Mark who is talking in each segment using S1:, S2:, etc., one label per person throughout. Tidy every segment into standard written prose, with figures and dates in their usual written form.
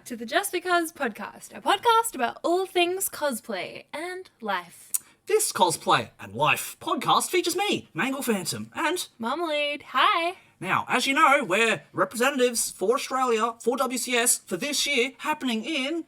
S1: back to the JustBeCos podcast, a podcast about all things cosplay and life.
S2: This Cosplay and Life podcast features me, Mangle Phantom, and
S1: Marmalade, hi!
S2: Now, as you know, we're representatives for Australia, for WCS, for this year, happening in,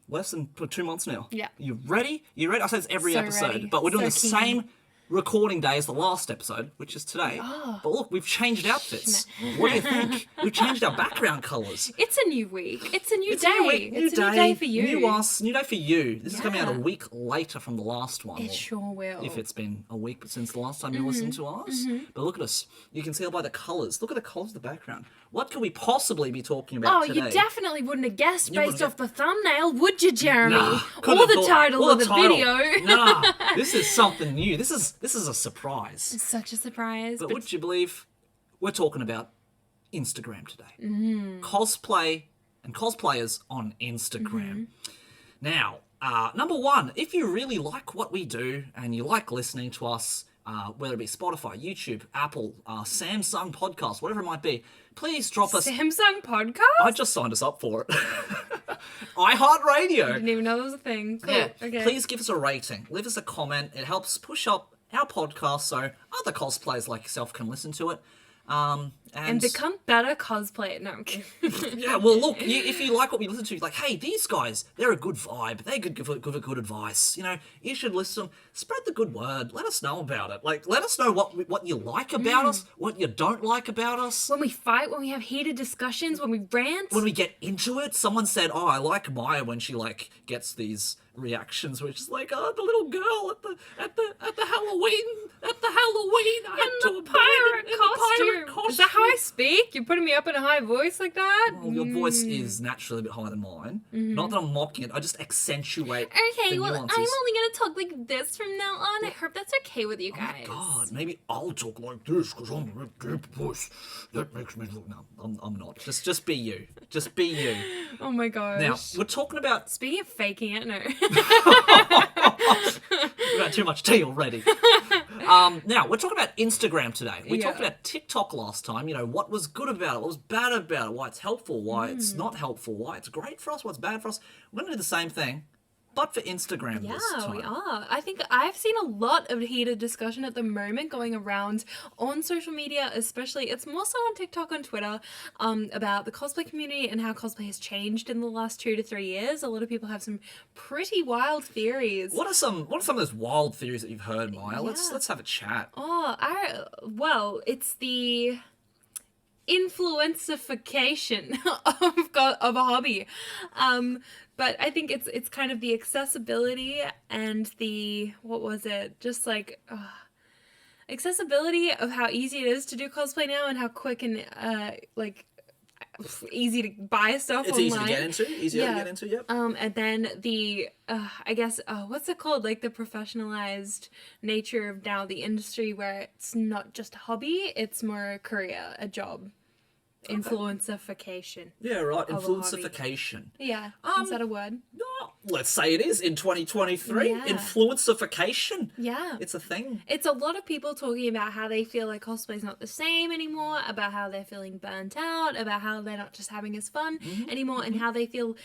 S2: less than 2 months now.
S1: Yeah.
S2: You ready? You ready? I say it's every
S1: So
S2: episode,
S1: ready.
S2: but we're doing
S1: So
S2: the
S1: keen.
S2: same recording day as the last episode, which is today.
S1: Oh.
S2: But look, we've changed outfits. What do you think? We've changed our background colours.
S1: It's a new week. It's a new
S2: It's
S1: day.
S2: a new week, new
S1: It's a
S2: day,
S1: new day for you.
S2: New us, new day for you. This is coming out a
S1: Yeah.
S2: week later from the last one.
S1: It
S2: or
S1: sure will.
S2: if it's been a week since the last time you listened to us. But look at us. You can tell by the colours. Look at the colours of the background. What could we possibly be talking about
S1: Oh,
S2: today?
S1: you definitely wouldn't have guessed
S2: You
S1: based
S2: wouldn't
S1: off the thumbnail, would you, Jeremy?
S2: Nah, couldn't
S1: or
S2: have
S1: the
S2: thought-
S1: title
S2: or
S1: of the
S2: title.
S1: video.
S2: Nah, this is something new. This is a surprise.
S1: It's such a surprise.
S2: But would you believe we're talking about Instagram today? Cosplay and cosplayers on Instagram. Now, number one, if you really like what we do and you like listening to us, whether it be Spotify, YouTube, Apple, Samsung podcast, whatever it might be, please drop us.
S1: Samsung podcast?
S2: I just signed us up for it. iHeartRadio.
S1: Didn't even know that was a thing. Cool.
S2: Yeah,
S1: Okay.
S2: please give us a rating. Leave us a comment. It helps push up our podcast so other cosplayers like yourself can listen to it.
S1: And become better cosplay. No, I'm kidding.
S2: Yeah, well, look, if you like what we listen to, like, hey, these guys, they're a good vibe. They could give good advice. You know, you should listen to them. Spread the good word. Let us know about it. Like, let us know what you like about us, what you don't like about us.
S1: When we fight, when we have heated discussions, when we rant.
S2: When we get into it, someone said, "Oh, I like Maya when she like gets these reactions, which is like, oh, the little girl at the Halloween I had to
S1: pirate
S2: in the pirate
S1: costume. Is that how I speak? You're putting me up in a high voice like that?
S2: Well, your voice is naturally a bit higher than mine. Not that I'm mocking it. I just accentuate
S1: Okay,
S2: the
S1: well,
S2: nuances.
S1: I'm only gonna talk like this from now on. I hope that's okay with you
S2: Oh my
S1: guys.
S2: God, maybe I'll talk like this because I'm a deep voice. That makes me look. No, I'm not. Just be you. Just be you.
S1: Oh my gosh.
S2: Now we're talking about.
S1: Speaking of faking it, no.
S2: We've had too much tea already. Now we're talking about Instagram today. We talked
S1: Yeah.
S2: about TikTok last time. You know, what was good about it, what was bad about it, why it's helpful, why it's not helpful, why it's great for us, what's bad for us. We're going to do the same thing, but for Instagram this
S1: Yeah,
S2: time.
S1: we are. I think I've seen a lot of heated discussion at the moment going around on social media, especially. It's more so on TikTok and Twitter, about the cosplay community and how cosplay has changed in the last 2 to 3 years. A lot of people have some pretty wild theories.
S2: What are some of those wild theories that you've heard, Maya? Let's have a chat.
S1: Well, it's the influencification of a hobby. But I think it's kind of the accessibility and the, what was it? Just like, accessibility of how easy it is to do cosplay now and how quick and, easy to buy stuff
S2: It's
S1: online.
S2: easy to get into. Easier to get into. Yep.
S1: And then the, I guess, what's it called? Like the professionalized nature of now the industry where it's not just a hobby, it's more a career, a job. Influencification.
S2: Yeah, right.
S1: Of a hobby.
S2: Influencification.
S1: Yeah. Is that a word?
S2: Oh, let's say it is in 2023.
S1: Yeah.
S2: Influencification.
S1: Yeah.
S2: It's a thing.
S1: It's a lot of people talking about how they feel like cosplay's not the same anymore, about how they're feeling burnt out, about how they're not just having as fun anymore, and how they feel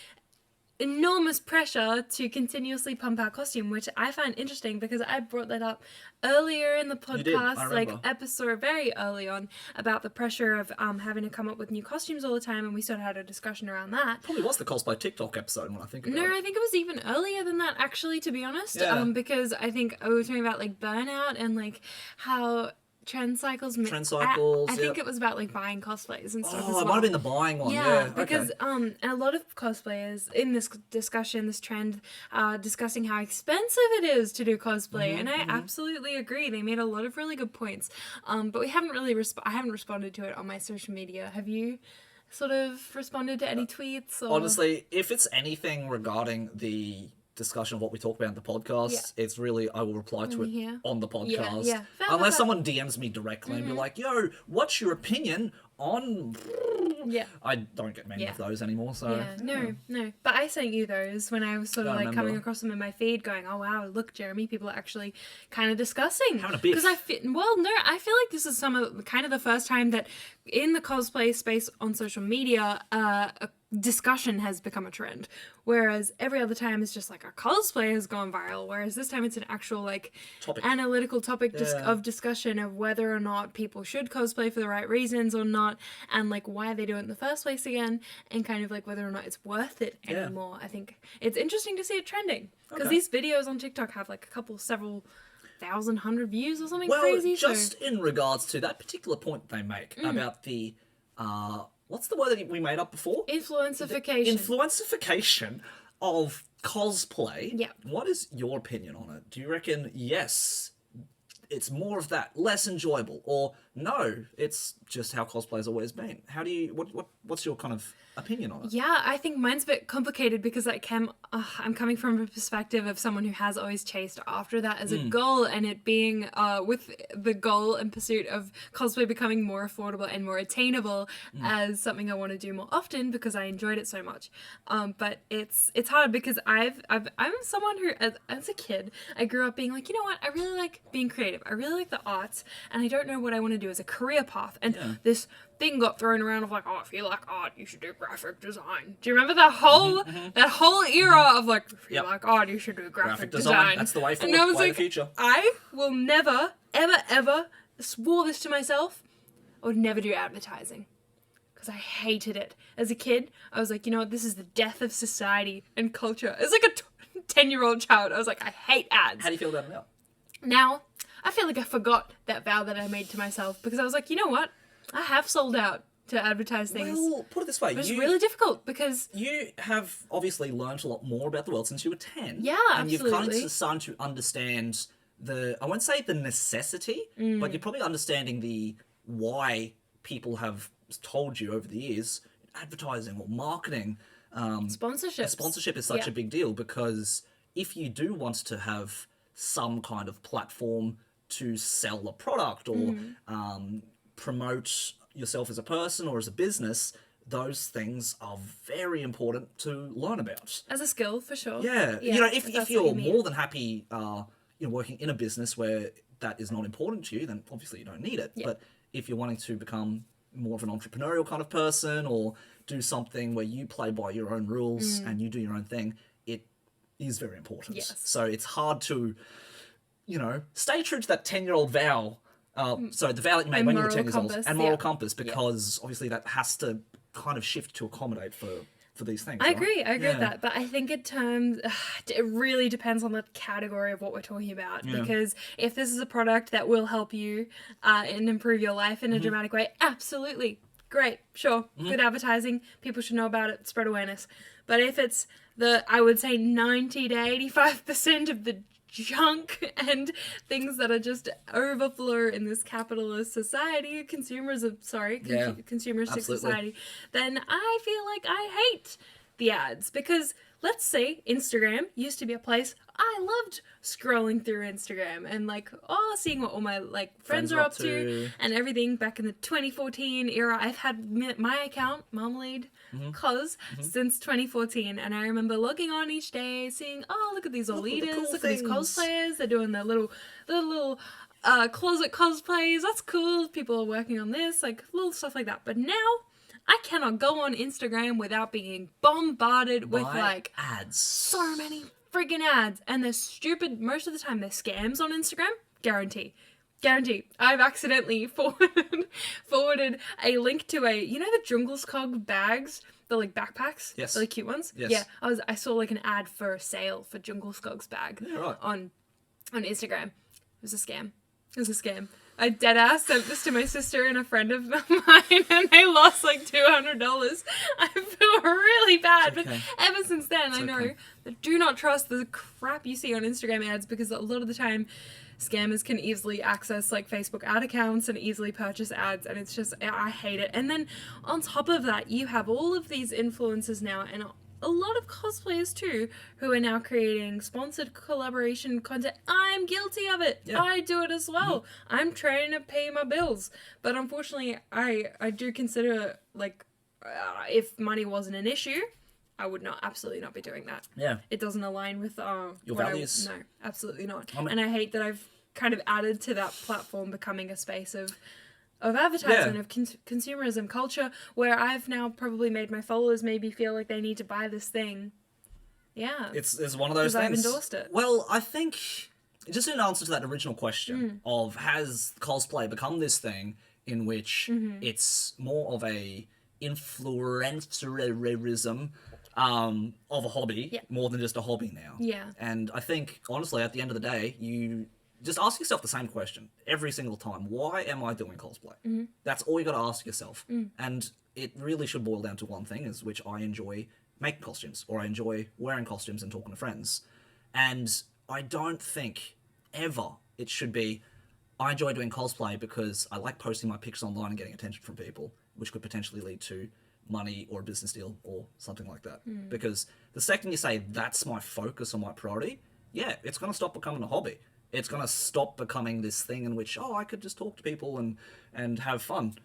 S1: enormous pressure to continuously pump out costume, which I find interesting because I brought that up earlier in the
S2: You did, I
S1: podcast,
S2: remember.
S1: episode very early on, about the pressure of having to come up with new costumes all the time, and we sort of had a discussion around that.
S2: Probably was the Cosplay TikTok episode when I think about
S1: No,
S2: it.
S1: I think it was even earlier than that, actually, to be honest.
S2: Yeah.
S1: Because I think we were talking about like burnout and like how trend cycles.
S2: Trend cycles,
S1: I think
S2: yep.
S1: it was about like buying cosplays and stuff.
S2: Oh,
S1: as
S2: it
S1: well.
S2: might have been the buying one.
S1: Yeah,
S2: Yeah,
S1: because
S2: okay.
S1: a lot of cosplayers in this discussion, this trend, discussing how expensive it is to do cosplay, and I absolutely agree. They made a lot of really good points, but we haven't really I haven't responded to it on my social media. Have you sort of responded to any tweets? Or...
S2: Honestly, if it's anything regarding the discussion of what we talk about in the podcast, it's really, I will reply to it
S1: here.
S2: on the podcast.
S1: Yeah. Fair,
S2: Unless
S1: fair.
S2: someone DMs me directly and be like, yo, what's your opinion on...
S1: Yeah.
S2: I don't get many
S1: Yeah.
S2: of those anymore, so...
S1: Yeah, no. But I sent you those when I was sort of
S2: I
S1: like
S2: remember.
S1: coming across them in my feed going, oh wow, look, Jeremy, people are actually kind of discussing.
S2: Having a biff.
S1: Because I feel like this is kind of the first time that in the cosplay space on social media, a discussion has become a trend, whereas every other time it's just like a cosplay has gone viral, whereas this time it's an actual like analytical topic of discussion of whether or not people should cosplay for the right reasons or not, and like why they do it in the first place again, and kind of like whether or not it's worth it anymore. I think it's interesting to see it trending, because these videos on TikTok have like several thousand, 100 views or something crazy.
S2: Just in regards to that particular point they make about the what's the word that we made up before?
S1: Influencification.
S2: Influencification of cosplay.
S1: Yeah. What
S2: is your opinion on it? Do you reckon, yes, it's more of that, less enjoyable, or no, it's just how cosplay's always been? How do you, what's your kind of opinion on it?
S1: Yeah, I think mine's a bit complicated because I'm coming from a perspective of someone who has always chased after that as a goal, and it being with the goal and pursuit of cosplay becoming more affordable and more attainable as something I want to do more often because I enjoyed it so much. But it's hard because I'm someone who as a kid I grew up being like, you know what, I really like being creative. I really like the arts, and I don't know what I want to do as a career path. And this thing got thrown around of like, oh, if you like art, you should do graphic design. Do you remember that whole era of like, if you like art, you should do graphic design.
S2: That's the way forward.
S1: And I was
S2: like,
S1: like,
S2: the future.
S1: I will never, ever swore this to myself. I would never do advertising because I hated it. As a kid, I was like, you know what, this is the death of society and culture. It's like a 10-year-old child. I was like, I hate ads.
S2: How do you feel about it now?
S1: Now, I feel like I forgot that vow that I made to myself because I was like, you know what? I have sold out to advertise things.
S2: Well, put it this way.
S1: It was really difficult because...
S2: You have obviously learned a lot more about the world since you were 10.
S1: Yeah,
S2: and
S1: absolutely.
S2: you've kind of started to understand I won't say the necessity, but you're probably understanding the why people have told you over the years, advertising or marketing. Sponsorship is such a big deal because if you do want to have some kind of platform to sell a product or promote yourself as a person or as a business, those things are very important to learn about.
S1: As a skill, for sure.
S2: Yeah. You know, if you're more than happy working in a business where that is not important to you, then obviously you don't need it. Yeah. But if you're wanting to become more of an entrepreneurial kind of person or do something where you play by your own rules and you do your own thing, it is very important.
S1: Yes.
S2: So it's hard to, stay true to that 10-year-old vow. So the vow that you made when you were 10 years old, and moral compass, because obviously that has to kind of shift to accommodate for these things.
S1: I agree with that, but I think it really depends on the category of what we're talking about, because if this is a product that will help you and improve your life in a dramatic way, absolutely, great, sure, good advertising, people should know about it, spread awareness. But if it's I would say 90 to 85% of the junk and things that are just overflow in this capitalist society, consumeristic society, then I feel like I hate the ads. Because let's say Instagram used to be a place I loved scrolling through Instagram and seeing what all my friends are up to and everything. Back in the 2014 era, I've had my account, Marmalade Cos, since 2014, and I remember logging on each day, seeing, oh, look at these all leaders, look at these cosplayers, they're doing their little closet cosplays, that's cool, people are working on this, little stuff like that. But now I cannot go on Instagram without being bombarded with
S2: ads.
S1: So many friggin' ads, and they're stupid. Most of the time they're scams on Instagram. Guarantee. I've accidentally forwarded a link to the JustBeCos bags, the backpacks,
S2: yes,
S1: really cute ones.
S2: Yes.
S1: Yeah, I saw an ad for a sale for JustBeCos bag on Instagram. It was a scam. I deadass sent this to my sister and a friend of mine, and they lost $200. I feel really bad, but ever since then, I know that do not trust the crap you see on Instagram ads, because a lot of the time, scammers can easily access Facebook ad accounts and easily purchase ads, and it's just, I hate it. And then on top of that, you have all of these influencers now, and a lot of cosplayers too, who are now creating sponsored collaboration content. I'm guilty of it. Yeah. I do it as well. I'm trying to pay my bills. But unfortunately, I do consider, if money wasn't an issue, I would absolutely not be doing that. Yeah. It doesn't align with your values. No, absolutely not. And I hate that I've kind of added to that platform becoming a space of of advertisement, of consumerism culture, where I've now probably made my followers maybe feel like they need to buy this thing. Yeah.
S2: It's one of those things.
S1: I've endorsed it.
S2: Well, I think, just in answer to that original question of has cosplay become this thing in which it's more of a influencerism of a hobby more than just a hobby now.
S1: Yeah.
S2: And I think, honestly, at the end of the day, you just ask yourself the same question every single time. Why am I doing cosplay? That's all you got to ask yourself. And it really should boil down to one thing, is which I enjoy making costumes, or I enjoy wearing costumes and talking to friends. And I don't think ever it should be, I enjoy doing cosplay because I like posting my pictures online and getting attention from people, which could potentially lead to money or a business deal or something like that. Because the second you say that's my focus or my priority, it's going to stop becoming a hobby. It's going to stop becoming this thing in which, I could just talk to people and have fun.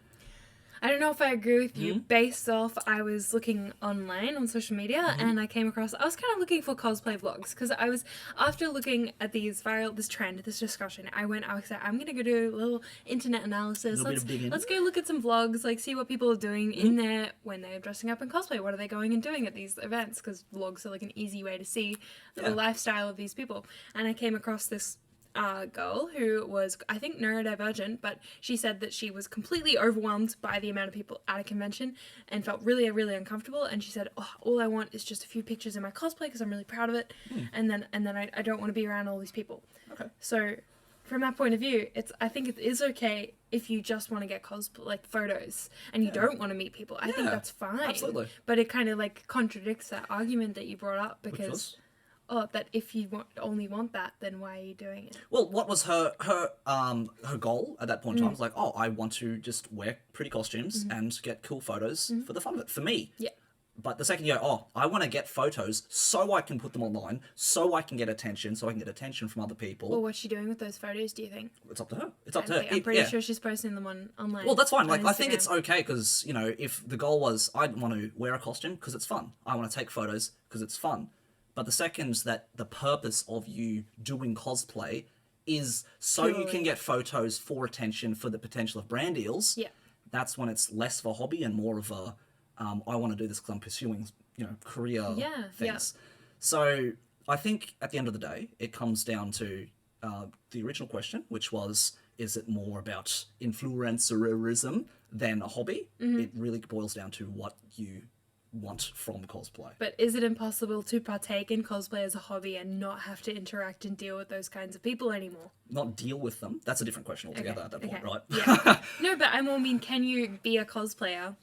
S1: I don't know if I agree with you. Based off, I was looking online on social media and I came across, I was kind of looking for cosplay vlogs, because I was, after looking at this trend, this discussion, I was like, I'm going to go do a little internet analysis. Let's go look at some vlogs, like see what people are doing in there when they're dressing up in cosplay. What are they going and doing at these events? Because vlogs are like an easy way to see the lifestyle of these people. And I came across this girl who was, I think, neurodivergent, but she said that she was completely overwhelmed by the amount of people at a convention and felt really, really uncomfortable. And she said, all I want is just a few pictures in my cosplay because I'm really proud of it. And then I don't want to be around all these people.
S2: Okay.
S1: So from that point of view, I think it is okay if you just want to get cosplay, like photos, and you don't want to meet people. I think that's fine.
S2: Absolutely.
S1: But it kind of like contradicts that argument that you brought up, because that if you only want that, then why are you doing it?
S2: Well, what was her goal at that point in time? Was like, I want to just wear pretty costumes and get cool photos for the fun of it, for me.
S1: Yeah.
S2: But the second you go, I want to get photos so I can put them online, so I can get attention, so I can get attention from other people.
S1: Well, what's she doing with those photos, do you think?
S2: It's up to her. It's up to her.
S1: I'm pretty sure she's posting them online.
S2: Well, that's fine. Like, I think it's okay because, if the goal was, I want to wear a costume because it's fun. I want to take photos because it's fun. But the second that the purpose of you doing cosplay is so you can get photos for attention for the potential of brand deals, that's when it's less of a hobby and more of a, I want to do this because I'm pursuing, career things. So I think at the end of the day, it comes down to the original question, which was, is it more about influencerism than a hobby? It really boils down to what you want from cosplay.
S1: But is it impossible to partake in cosplay as a hobby and not have to interact and deal with those kinds of people anymore?
S2: Not deal with them? That's a different question altogether at that point, right?
S1: Yeah. No, but I mean, can you be a cosplayer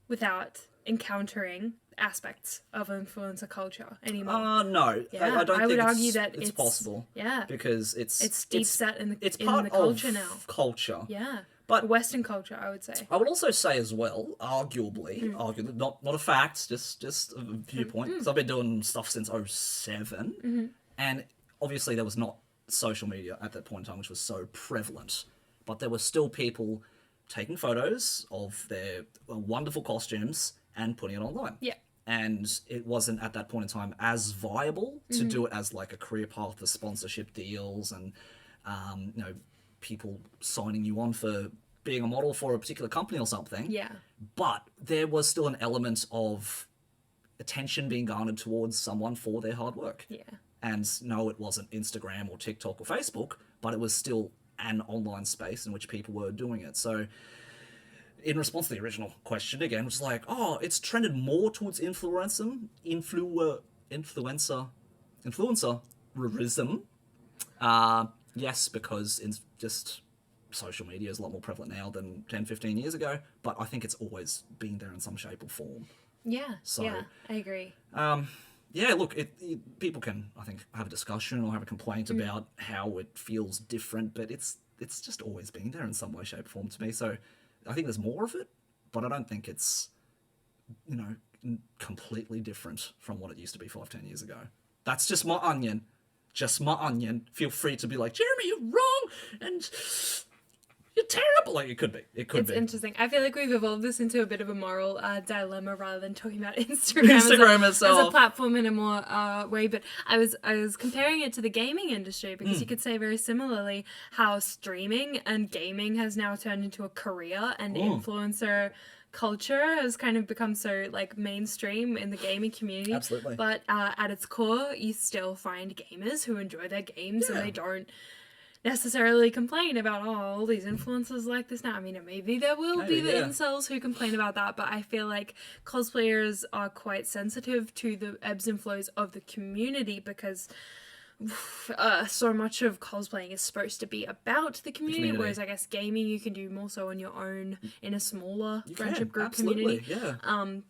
S1: without encountering aspects of influencer culture anymore?
S2: No.
S1: Yeah,
S2: I don't
S1: would
S2: think
S1: argue that
S2: it's possible.
S1: Yeah.
S2: Because
S1: it's deep set in the
S2: part
S1: culture
S2: of
S1: now.
S2: Culture.
S1: Yeah.
S2: But
S1: Western culture, I would say.
S2: I would also say as well, arguably, not a fact, just a viewpoint, because I've been doing stuff since 2007, and obviously there was not social media at that point in time, which was so prevalent, but there were still people taking photos of their wonderful costumes and putting it online.
S1: Yeah.
S2: And it wasn't at that point in time as viable to do it as like a career path for sponsorship deals and, people signing you on for being a model for a particular company or something.
S1: Yeah.
S2: But there was still an element of attention being garnered towards someone for their hard work.
S1: Yeah.
S2: And no, it wasn't Instagram or TikTok or Facebook, but it was still an online space in which people were doing it. So in response to the original question again, which is like, it's trended more towards influencerism. Yes, because it's just social media is a lot more prevalent now than 10, 15 years ago, but I think it's always been there in some shape or form.
S1: Yeah, I agree.
S2: Look, people can, I think, have a discussion or have a complaint about how it feels different, but it's just always been there in some way, shape, or form to me. So I think there's more of it, but I don't think it's, completely different from what it used to be 5, 10 years ago. That's just my onion. Just my onion. Feel free to be like, Jeremy, you're wrong, and you're terrible. Like, it could be. It could
S1: It's
S2: be.
S1: interesting. I feel like we've evolved this into a bit of a moral dilemma rather than talking about Instagram,
S2: Instagram
S1: as
S2: itself.
S1: a platform in a more way. But I was comparing it to the gaming industry because you could say very similarly how streaming and gaming has now turned into a career, and influencer culture has kind of become so like mainstream in the gaming community.
S2: Absolutely.
S1: But at its core, you still find gamers who enjoy their games and they don't necessarily complain about, oh, all these influencers like this now. I mean, maybe there will be the incels who complain about that, but I feel like cosplayers are quite sensitive to the ebbs and flows of the community because so much of cosplaying is supposed to be about the community, whereas I guess gaming you can do more so on your own in a smaller friendship group community.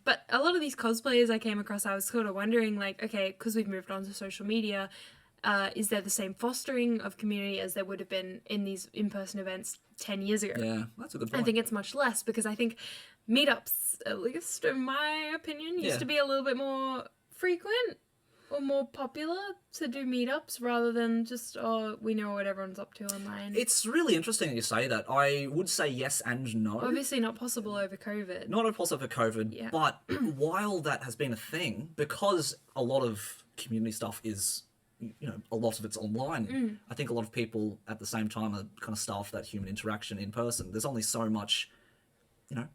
S1: But a lot of these cosplayers I came across, I was sort of wondering, like, okay, because we've moved on to social media, is there the same fostering of community as there would have been in these in-person events 10 years ago?
S2: Yeah, that's a good point.
S1: I think it's much less because I think meetups, at least in my opinion, used to be a little bit more frequent or more popular to do meetups rather than just, oh, we know what everyone's up to online.
S2: It's really interesting that you say that. I would say yes and no.
S1: Obviously not possible over COVID.
S2: Not possible for COVID, but while that has been a thing, because a lot of community stuff is, you know, a lot of it's online, I think a lot of people at the same time are kind of starved for that human interaction in person. There's only so much, you know,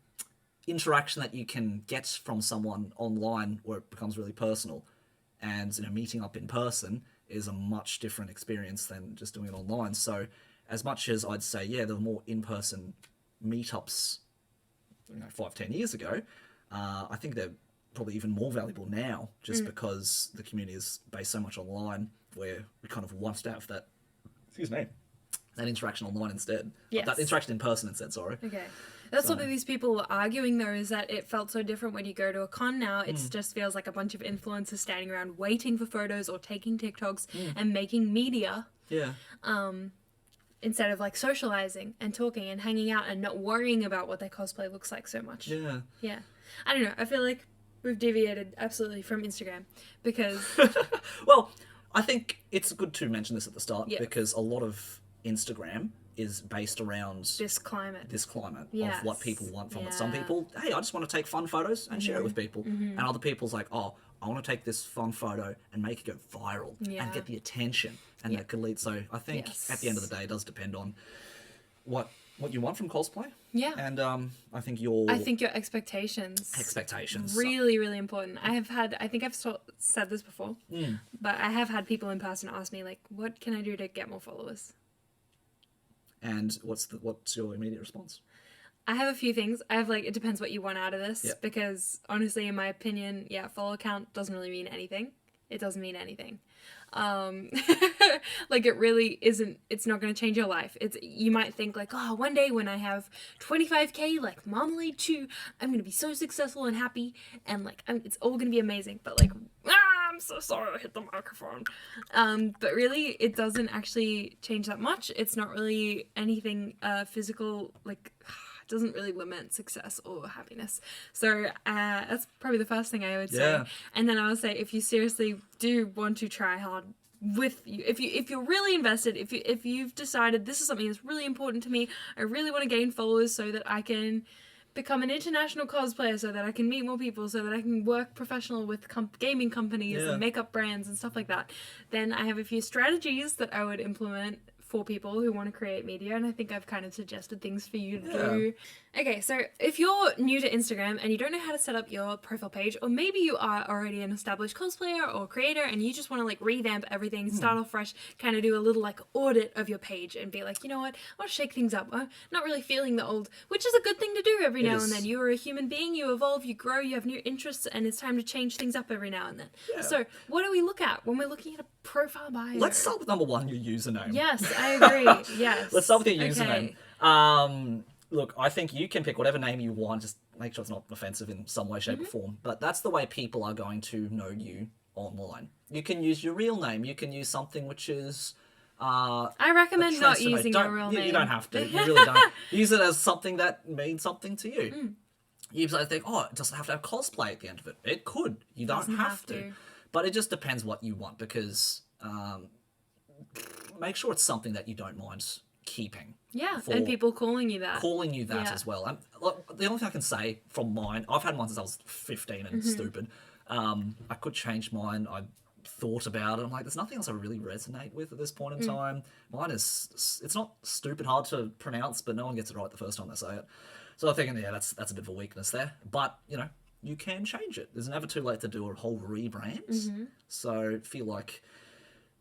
S2: interaction that you can get from someone online where it becomes really personal. And, you know, meeting up in person is a much different experience than just doing it online. So as much as I'd say, yeah, there were more in-person meetups, you know, 5-10 years ago, I think they're probably even more valuable now just because the community is based so much online where we kind of want to have that, that interaction online instead.
S1: Yes.
S2: That interaction in person instead, sorry.
S1: Okay. That's what these people were arguing, though, is that it felt so different when you go to a con now. It just feels like a bunch of influencers standing around waiting for photos or taking TikToks and making media.
S2: Yeah.
S1: Instead of, like, socializing and talking and hanging out and not worrying about what their cosplay looks like so much.
S2: Yeah.
S1: Yeah. I don't know. I feel like we've deviated absolutely from Instagram because...
S2: Well, I think it's good to mention this at the start because a lot of Instagram is based around
S1: this climate
S2: of what people want from it. Some people, hey, I just want to take fun photos and share it with people. And other people's like, oh, I want to take this fun photo and make it go viral and get the attention. And that could lead. So I think at the end of the day, it does depend on what you want from cosplay.
S1: Yeah.
S2: And I think your
S1: expectations
S2: expectations
S1: really, really important. I think I've said this before, but I have had people in person ask me, like, what can I do to get more followers?
S2: And what's your immediate response?
S1: I have a few things. I have, like, it depends what you want out of this because honestly, in my opinion, follow count doesn't really mean anything. It doesn't mean anything. Like, it really isn't. It's not going to change your life. You might think, like, oh, one day when I have 25K like Marmalade 2, I'm going to be so successful and happy and, like, it's all going to be amazing. But, like, I'm so sorry I hit the microphone. But really, it doesn't actually change that much. It's not really anything physical, like... It doesn't really lament success or happiness. So that's probably the first thing I would say. And then I would say, if you seriously do want to try hard with you, if you're really invested, if you've decided this is something that's really important to me, I really want to gain followers so that I can become an international cosplayer, so that I can meet more people, so that I can work professional with gaming companies and makeup brands and stuff like that, then I have a few strategies that I would implement for people who want to create media, and I think I've kind of suggested things for you to do. Okay, so if you're new to Instagram and you don't know how to set up your profile page, or maybe you are already an established cosplayer or creator and you just want to, like, revamp everything, start off fresh, kind of do a little, like, audit of your page and be like, you know what, I want to shake things up. I'm not really feeling the old, which is a good thing to do every now and then. You're a human being, you evolve, you grow, you have new interests, and it's time to change things up every now and then. So what do we look at when we're looking at a profile bio?
S2: Let's start with number one, your username.
S1: Yes, I agree. Yes.
S2: Let's start with your username. Look, I think you can pick whatever name you want, just make sure it's not offensive in some way, shape, or form. But that's the way people are going to know you online. You can use your real name. You can use something which is...
S1: I recommend not using your real name.
S2: You don't have to. You really don't. Use it as something that means something to you. You might think, oh, it doesn't have to have cosplay at the end of it. It could. You don't have to. But it just depends what you want, because make sure it's something that you don't mind keeping.
S1: Yeah,
S2: for
S1: and people calling you that.
S2: Calling you that as well. The only thing I can say from mine, I've had mine since I was 15 and stupid. I could change mine. I thought about it. I'm like, there's nothing else I really resonate with at this point in time. Mine is, it's not stupid hard to pronounce, but no one gets it right the first time they say it. So I'm thinking, yeah, that's a bit of a weakness there. But, you know, you can change it. There's never too late to do a whole rebrand. So feel like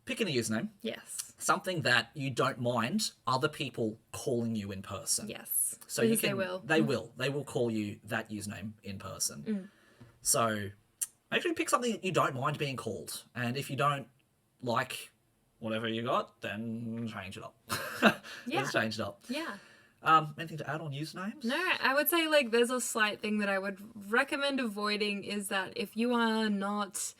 S2: picking a username.
S1: Yes.
S2: Something that you don't mind other people calling you in person.
S1: Yes.
S2: So
S1: Because
S2: you can,
S1: they will.
S2: They will call you that username in person. So make sure you pick something that you don't mind being called. And if you don't like whatever you got, then change it up. Just change it up.
S1: Yeah.
S2: Anything to add on usernames?
S1: No, I would say like there's a slight thing that I would recommend avoiding is that if you are not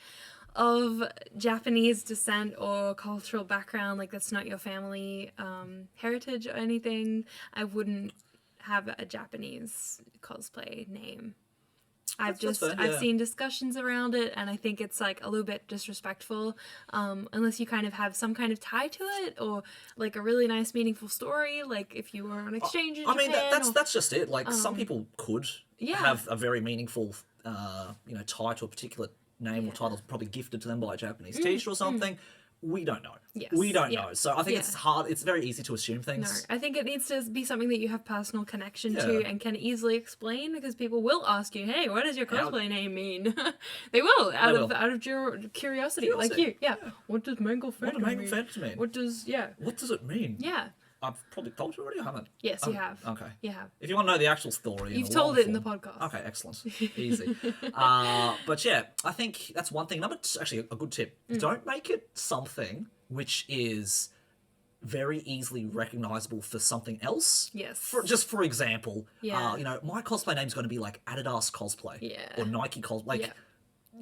S1: of Japanese descent or cultural background, like that's not your family heritage or anything, I wouldn't have a Japanese cosplay name. I've seen discussions around it, and I think it's like a little bit disrespectful, unless you kind of have some kind of tie to it, or like a really nice, meaningful story. Like if you were on exchange in Japan.
S2: That's just it. Like some people could have a very meaningful, tie to a particular name or title, probably gifted to them by a Japanese teacher or something. We don't know.
S1: Yes.
S2: We don't know. So I think it's hard. It's very easy to assume things.
S1: No, I think it needs to be something that you have personal connection to and can easily explain, because people will ask you, "Hey, what does your cosplay name mean?" They will out of your curiosity, like you. Yeah. What does Mangle Phantom mean?
S2: What does Mangle Phantom mean?
S1: What
S2: does it mean?
S1: Yeah.
S2: I've probably told you already, or haven't?
S1: Yes, you have.
S2: Okay.
S1: You have.
S2: If you want to know the actual story,
S1: you've told it in the podcast.
S2: Okay, excellent, easy. But yeah, I think that's one thing. Actually, a good tip: don't make it something which is very easily recognizable for something else.
S1: Yes.
S2: For example, my cosplay name is going to be like Adidas Cosplay, or Nike Cosplay. Like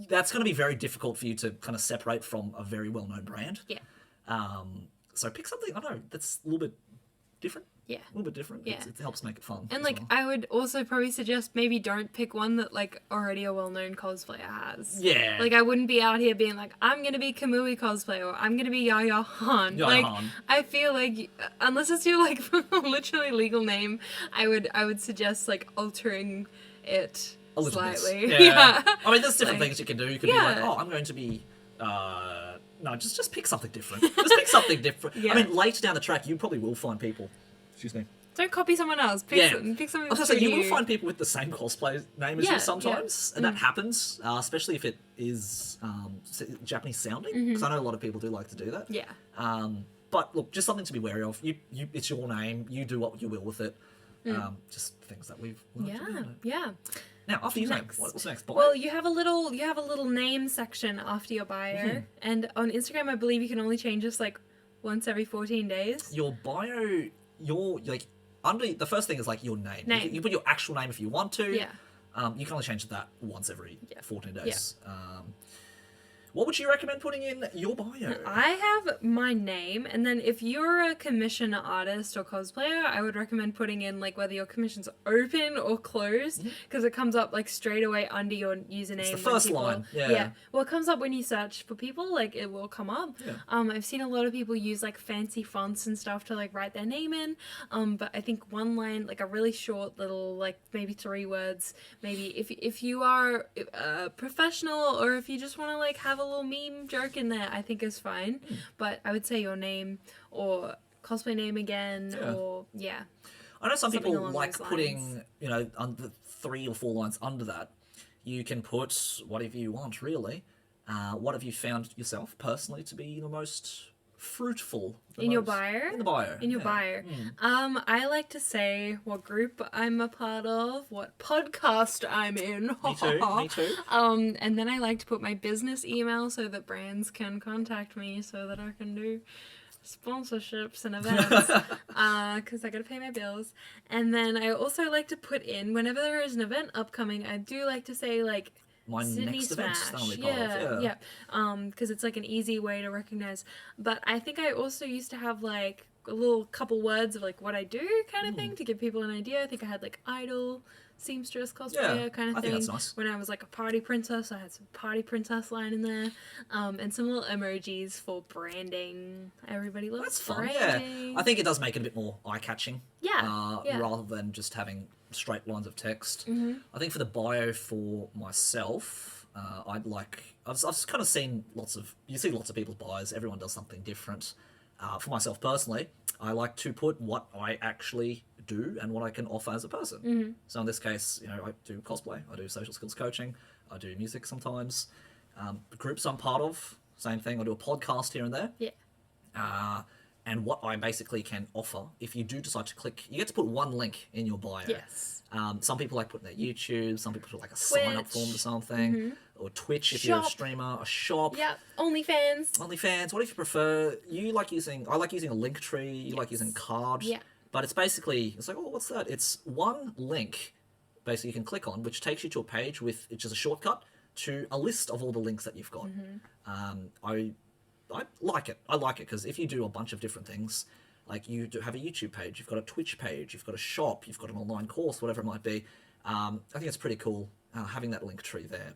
S2: that's going to be very difficult for you to kind of separate from a very well-known brand.
S1: Yeah.
S2: So pick something, I don't know, that's a little bit different.
S1: Yeah.
S2: A little bit different.
S1: Yeah.
S2: It helps make it fun.
S1: And like, I would also probably suggest maybe don't pick one that like already a well-known cosplayer has.
S2: Yeah.
S1: Like, I wouldn't be out here being like, I'm gonna be Kamui cosplay, or I'm gonna be Yaya Han. I feel like unless it's your like literally legal name, I would suggest like altering it
S2: a little
S1: slightly.
S2: Bit. Yeah. I mean, there's different things you can do. You could be like, oh, I'm going to be. No, just pick something different. Just pick something different. I mean, later down the track, you probably will find people. Excuse me.
S1: Don't copy someone else. Pick something. I was
S2: going to say, you will find people with the same cosplay name as you sometimes, and that happens, especially if it is Japanese sounding, because I know a lot of people do like to do that.
S1: Yeah.
S2: But look, just something to be wary of. It's your name. You do what you will with it. Just things that we've learned.
S1: Yeah.
S2: Now, after username, what's next? Bio?
S1: Well, you have a little name section after your bio, and on Instagram, I believe you can only change this like once every 14 days.
S2: Your bio, under the first thing is like your name. You put your actual name if you want to.
S1: Yeah.
S2: You can only change that once every 14 days. Yeah. What would you recommend putting in your bio?
S1: I have my name, and then if you're a commission artist or cosplayer, I would recommend putting in like whether your commission's open or closed, because it comes up like straight away under your username.
S2: It's the first line. Yeah.
S1: Well, it comes up when you search for people, like it will come up.
S2: Yeah.
S1: I've seen a lot of people use like fancy fonts and stuff to like write their name in. But I think one line, like a really short little, like maybe 3 words, maybe if you are a professional, or if you just want to like have a little meme joke in there, I think is fine. But I would say your name or cosplay name again, or
S2: I know some people like putting, under 3 or 4 lines under that. You can put whatever you want, really. What have you found yourself personally to be the most fruitful?
S1: Your bio?
S2: In the bio.
S1: In your bio. I like to say what group I'm a part of, what podcast I'm in.
S2: Me too.
S1: And then I like to put my business email so that brands can contact me so that I can do sponsorships and events, because I gotta pay my bills. And then I also like to put in, whenever there is an event upcoming, I do like to say like
S2: my
S1: Sydney
S2: next
S1: Smash.
S2: event,
S1: because it's like an easy way to recognize. But I think I also used to have like a little couple words of like what I do kind of thing to give people an idea. I think I had like idol, seamstress cosplayer kind of
S2: I
S1: thing.
S2: think that's nice.
S1: When I was like a party princess, I had some party princess line in there, and some little emojis for branding. Everybody loves
S2: That's fun,
S1: branding.
S2: yeah. I think it does make it a bit more eye-catching.
S1: Yeah, yeah.
S2: Rather than just having straight lines of text.
S1: Mm-hmm.
S2: I think for the bio for myself, I've kind of seen you see lots of people's bios. Everyone does something different. For myself personally, I like to put what I actually do and what I can offer as a person.
S1: Mm-hmm.
S2: So in this case, I do cosplay, I do social skills coaching, I do music sometimes. The groups I'm part of, same thing. I do a podcast here and there.
S1: Yeah.
S2: And what I basically can offer, if you do decide to click, you get to put one link in your bio.
S1: Yes.
S2: Some people like putting their YouTube, some people put like a sign-up form to something, or Twitch if you're a streamer, a shop.
S1: Yeah. OnlyFans.
S2: OnlyFans. What if you prefer? I like using a Linktree. You like using Card.
S1: Yeah.
S2: But it's basically, it's like, oh, what's that? It's one link, basically you can click on, which takes you to a page which is a shortcut to a list of all the links that you've got. I like it. I like it because if you do a bunch of different things, like you do have a YouTube page, you've got a Twitch page, you've got a shop, you've got an online course, whatever it might be. I think it's pretty cool having that link tree there.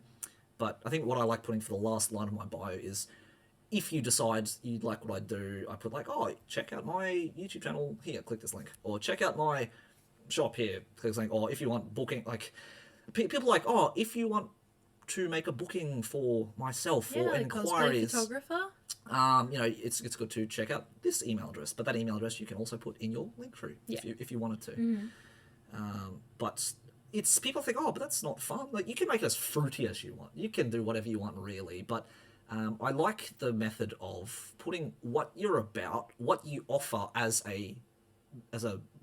S2: But I think what I like putting for the last line of my bio is, if you decide you like what I do, I put like, oh, check out my YouTube channel here, click this link, or check out my shop here, click this link, or if you want booking, like people are like, oh, if you want to make a booking for myself or
S1: like
S2: inquiries.
S1: Cosplay photographer.
S2: It's good to check out this email address, but that email address you can also put in your link tree if you wanted to. But it's people think, oh, but that's not fun. Like you can make it as fruity as you want. You can do whatever you want really, but I like the method of putting what you're about, what you offer as a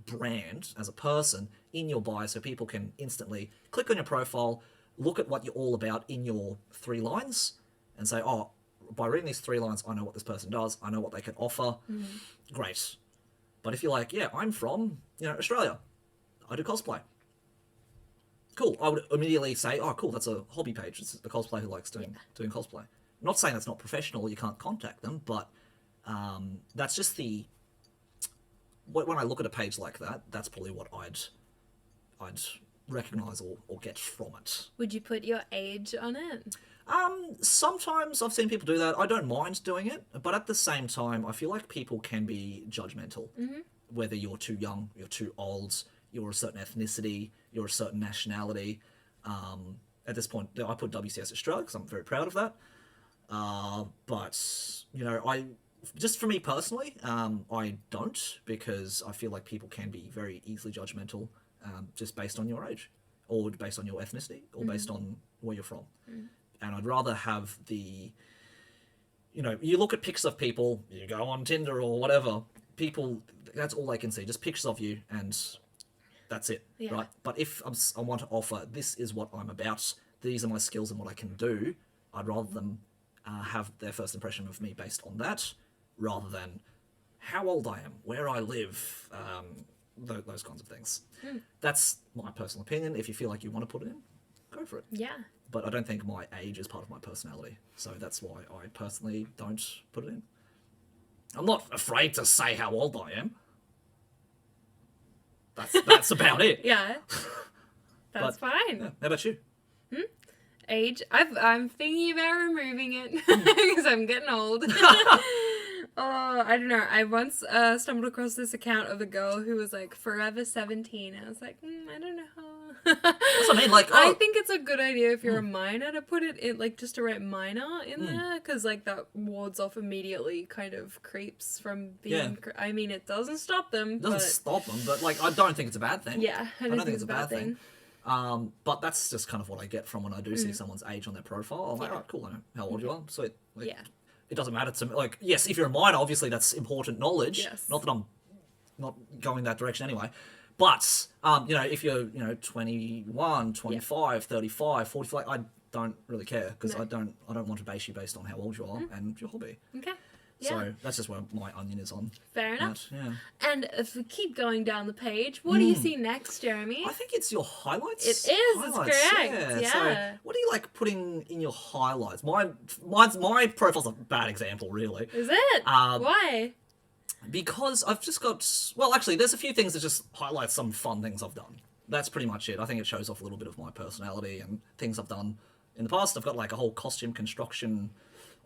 S2: brand, as a person in your bio, so people can instantly click on your profile, look at what you're all about in your 3 lines, and say, oh, by reading these 3 lines, I know what this person does, I know what they can offer. Great. But if you're like, yeah, I'm from, Australia, I do cosplay. Cool. I would immediately say, oh, cool, that's a hobby page. It's a cosplayer who likes doing cosplay. I'm not saying that's not professional, you can't contact them, but that's just when I look at a page like that, that's probably what I'd recognise or get from it.
S1: Would you put your age on it?
S2: Sometimes I've seen people do that. I don't mind doing it, but at the same time, I feel like people can be judgmental. Whether you're too young, you're too old, you're a certain ethnicity, you're a certain nationality. At this point, I put WCS Australia because I'm very proud of that. But just for me personally, I don't, because I feel like people can be very easily judgmental, just based on your age, or based on your ethnicity, or based on where you're from. And I'd rather have you look at pictures of people, you go on Tinder or whatever, people, that's all they can see, just pictures of you, and that's it, right? But if I want to offer, this is what I'm about, these are my skills and what I can do, I'd rather them have their first impression of me based on that, rather than how old I am, where I live, those kinds of things. That's my personal opinion. If you feel like you want to put it in, go for it.
S1: Yeah.
S2: But I don't think my age is part of my personality, so that's why I personally don't put it in. I'm not afraid to say how old I am. That's about it.
S1: Yeah. That's fine.
S2: Yeah. How about you?
S1: Age. I'm thinking about removing it because I'm getting old. Oh, I don't know. I once stumbled across this account of a girl who was like forever 17. I was like, I don't know.
S2: That's what I mean. Like,
S1: I think it's a good idea if you're a minor to put it in, like, just to write minor in there, because like that wards off immediately kind of creeps from being. I mean, it doesn't stop them.
S2: It doesn't stop them, but like, I don't think it's a bad thing.
S1: Yeah, I don't think
S2: it's a bad thing. But that's just kind of what I get from when I do see someone's age on their profile. I'm like, oh, cool, I know how old you are. Sweet. Like, it doesn't matter to me. Like, yes, if you're a minor, obviously that's important knowledge.
S1: Yes.
S2: Not that I'm not going that direction anyway. But, if you're, 21, 25, 35, 45, I don't really care, because I don't want to base you based on how old you are and your hobby.
S1: Okay. Yeah.
S2: So that's just where my onion is on.
S1: Fair enough.
S2: Yeah.
S1: And if we keep going down the page, what do you see next, Jeremy?
S2: I think it's your highlights.
S1: It is. Highlights, it's correct. Yeah.
S2: So what do you like putting in your highlights? My profile's a bad example, really.
S1: Is it? Why?
S2: Because I've just got... Well, actually, there's a few things that just highlight some fun things I've done. that's pretty much it. I think it shows off a little bit of my personality and things I've done in the past. I've got like a whole costume construction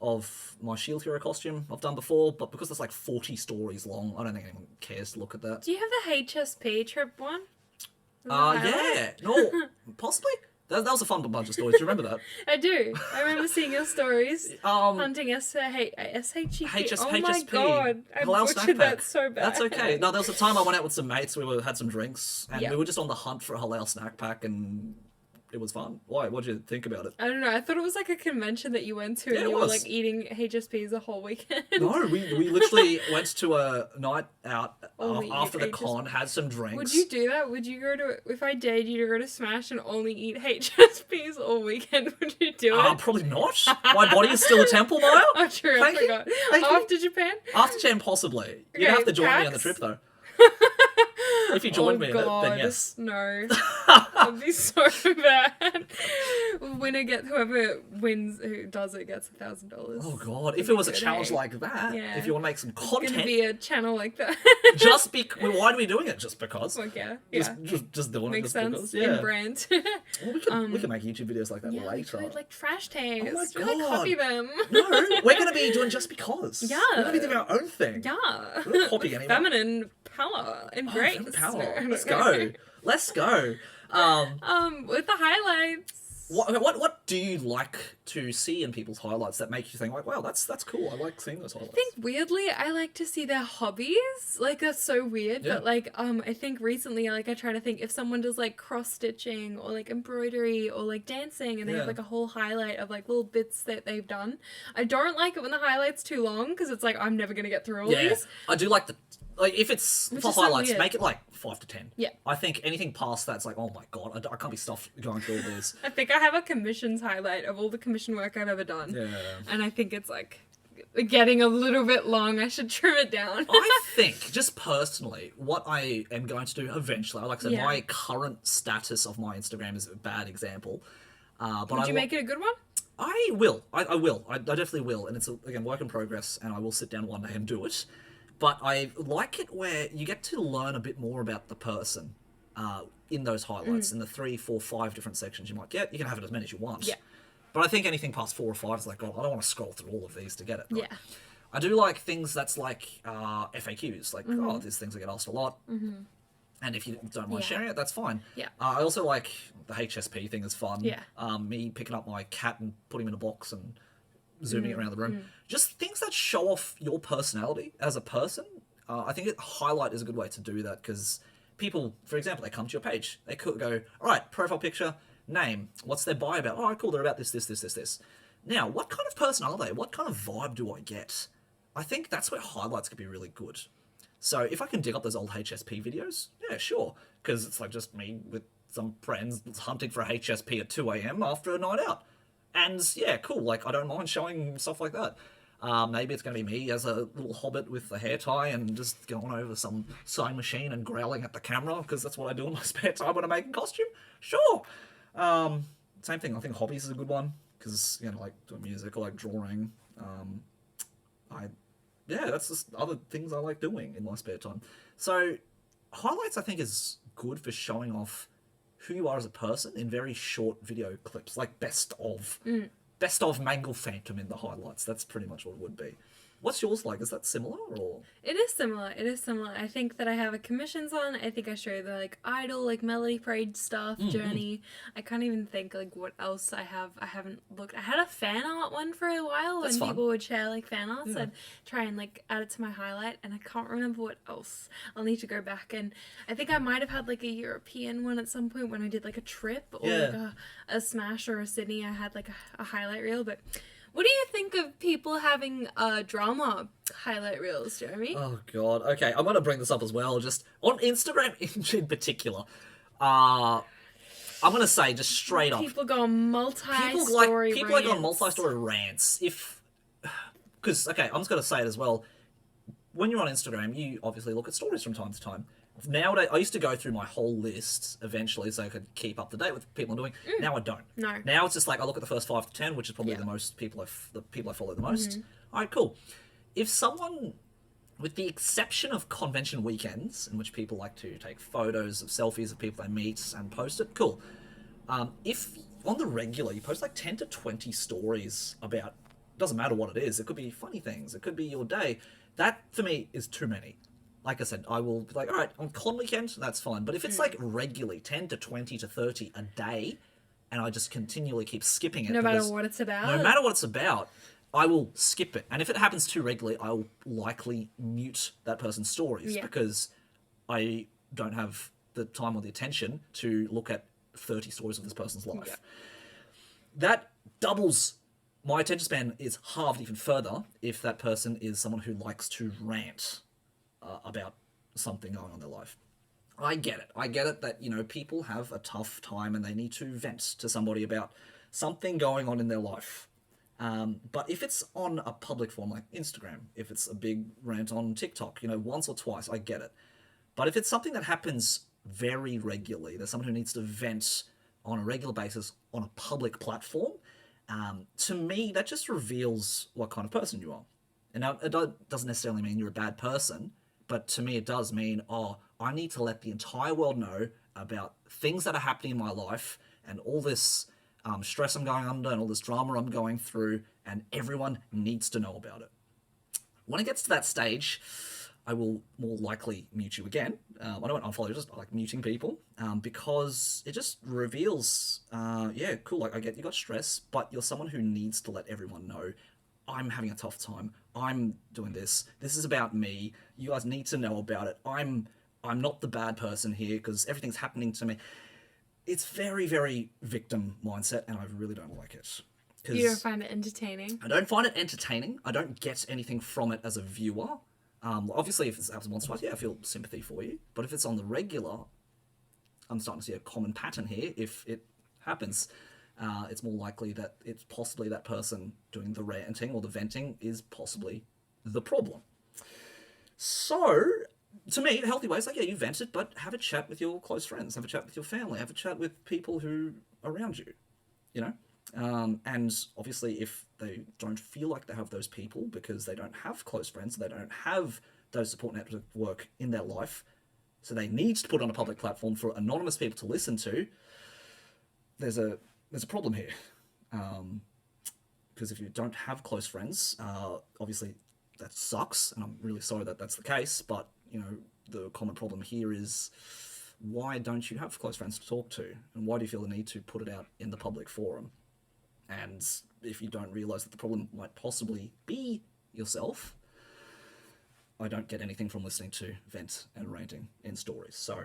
S2: of my Shield Hero costume I've done before, but because it's like 40 stories long, I don't think anyone cares to look at that.
S1: Do you have the HSP trip one?
S2: Yeah. No, possibly. That was a fun bunch of stories. Do you remember that?
S1: I do. I remember seeing your stories. Hunting SHEP. Oh my god. I
S2: Halal
S1: butchered that so bad.
S2: That's okay. No, there was a time I went out with some mates, had some drinks, and we were just on the hunt for a halal snack pack, and it was fun. Why? What did you think about it?
S1: I don't know. I thought it was like a convention that you went to and you were like eating HSPs the whole weekend.
S2: No, we literally went to a night out after the con, had some drinks.
S1: Would you do that? Would you go to, if I dared you to go to Smash and only eat HSPs all weekend, would you do it?
S2: Probably not. My body is still a temple, Maya.
S1: Oh, true. I forgot. After Japan?
S2: After Japan, possibly. You'd have to join me on the trip, though. If you joined me in it, then yes.
S1: No. That'd be so bad. Whoever wins, who does it, gets $1,000.
S2: Oh god, if it was a challenge like that, if you want to make some content.
S1: It's gonna be a channel like that.
S2: Why are we doing it? Just because?
S1: Like, yeah.
S2: Just doing
S1: Makes
S2: it just
S1: sense.
S2: because. Yeah.
S1: In brand.
S2: Well, we can make YouTube videos like that later.
S1: We could, like trash taste.
S2: Oh my god.
S1: We're gonna copy them.
S2: No, we're gonna be doing Just Because.
S1: Yeah.
S2: We're gonna be doing our own thing.
S1: Yeah.
S2: We're not copying anyone.
S1: Feminine power and grace.
S2: Power. Let's go. Let's go.
S1: With the highlights.
S2: What do you like to see in people's highlights that make you think like, wow, that's cool. I like seeing those highlights.
S1: I think weirdly, I like to see their hobbies. Like that's so weird, but like I think recently, like I try to think if someone does like cross stitching or like embroidery or like dancing, and they have like a whole highlight of like little bits that they've done. I don't like it when the highlight's too long because it's like I'm never gonna get through all these.
S2: I do like if it's for highlights, make it like 5 to 10.
S1: Yeah.
S2: I think anything past that's like, oh my god, I can't be stuffed going through all this.
S1: I think I have a commissions highlight of all the commission work I've ever done.
S2: Yeah.
S1: And I think it's like getting a little bit long. I should trim it down.
S2: I think, just personally, what I am going to do eventually, like I said, my current status of my Instagram is a bad example. But
S1: Would you make it a good one?
S2: I will. I will. I definitely will. And it's, again, work in progress, and I will sit down one day and do it. But I like it where you get to learn a bit more about the person in those highlights. In the 3, 4, 5 different sections you might get. You can have it as many as you want. Yeah. But I think anything past 4 or 5 is like, God, I don't want to scroll through all of these to get it. Right? Yeah. I do like things that's like FAQs. Like, oh, these things I get asked a lot. And if you don't mind sharing it, that's fine. Yeah. I also like the HSP thing is fun. Yeah. Me picking up my cat and putting him in a box and zooming it around the room. Just things that show off your personality as a person. I think highlight is a good way to do that because people, for example, they come to your page. They could go, all right, profile picture, name, what's their bio about? Oh, cool, they're about this. Now, what kind of person are they? What kind of vibe do I get? I think that's where highlights could be really good. So if I can dig up those old HSP videos, yeah, sure. Because it's like just me with some friends hunting for a HSP at 2 a.m. after a night out. And yeah, cool, like I don't mind showing stuff like that. Maybe it's going to be me as a little hobbit with a hair tie and just going over some sewing machine and growling at the camera, because that's what I do in my spare time when I make a costume. Sure. Same thing, I think hobbies is a good one, because, you know, like doing music or like drawing. That's just other things I like doing in my spare time. So highlights, I think, is good for showing off who you are as a person in very short video clips, like best of Mangle Phantom in the highlights. That's pretty much what it would be. What's yours like? Is that similar or?
S1: It is similar. I think that I have a commissions on. I think I show the like Idol, like Melody Parade stuff, Journey. I can't even think like what else I have. I haven't looked. I had a fan art one for a while when people would share like fan arts. I'd try and like add it to my highlight, and I can't remember what else. I'll need to go back, and I think I might have had like a European one at some point when I did like a trip or like a Smash or a Sydney. I had like a highlight reel, but. What do you think of people having drama highlight reels, Jeremy?
S2: Oh, God. Okay, I'm going to bring this up as well. Just on Instagram in particular, I'm going to say just straight up.
S1: People go on multi-story rants.
S2: People like on multi-story rants. Because, okay, I'm just going to say it as well. When you're on Instagram, you obviously look at stories from time to time. Nowadays, I used to go through my whole list eventually so I could keep up to date with what people are doing. Now I don't.
S1: No.
S2: Now it's just like I look at the first 5 to 10, which is probably the most people I follow the most. All right, cool. If someone with the exception of convention weekends, in which people like to take photos of selfies of people they meet and post it, cool. If on the regular you post like 10 to 20 stories about, doesn't matter what it is, it could be funny things, it could be your day, that for me is too many. Like I said, I will be like, all right, on con weekend, that's fine. But if it's like regularly 10 to 20 to 30 a day, and I just continually keep skipping it.
S1: No matter what it's about?
S2: No matter what it's about, I will skip it. And if it happens too regularly, I will likely mute that person's stories because I don't have the time or the attention to look at 30 stories of this person's life. Yeah. That doubles my attention span, is halved even further if that person is someone who likes to rant about something going on in their life. I get it. I get it that, you know, people have a tough time and they need to vent to somebody about something going on in their life. But if it's on a public forum like Instagram, if it's a big rant on TikTok, you know, once or twice, I get it. But if it's something that happens very regularly, there's someone who needs to vent on a regular basis on a public platform, to me, that just reveals what kind of person you are. And now, it doesn't necessarily mean you're a bad person, but to me it does mean, oh, I need to let the entire world know about things that are happening in my life and all this stress I'm going under and all this drama I'm going through, and everyone needs to know about it. When it gets to that stage, I will more likely mute you again. I don't unfollow, just like muting people, because it just reveals, yeah, cool, like I get you got stress, but you're someone who needs to let everyone know, I'm having a tough time, I'm doing this is about me, you guys need to know about it, I'm not the bad person here because everything's happening to me. It's very, very victim mindset, and I really don't like it.
S1: You don't find it entertaining? I
S2: don't find it entertaining. I don't get anything from it as a viewer. Obviously, if it's happens once or twice, yeah, I feel sympathy for you. But if it's on the regular, I'm starting to see a common pattern here. If it happens, it's more likely that it's possibly that person doing the ranting or the venting is possibly the problem. So, to me, the healthy way is like, yeah, you vent it, but have a chat with your close friends, have a chat with your family, have a chat with people who are around you, you know? And obviously, if they don't feel like they have those people because they don't have close friends, they don't have those support network in their life, so they need to put on a public platform for anonymous people to listen to, there's a problem here. Because if you don't have close friends, obviously that sucks, and I'm really sorry that that's the case, but, you know, the common problem here is, why don't you have close friends to talk to? And why do you feel the need to put it out in the public forum? And if you don't realise that the problem might possibly be yourself, I don't get anything from listening to vent and ranting in stories. So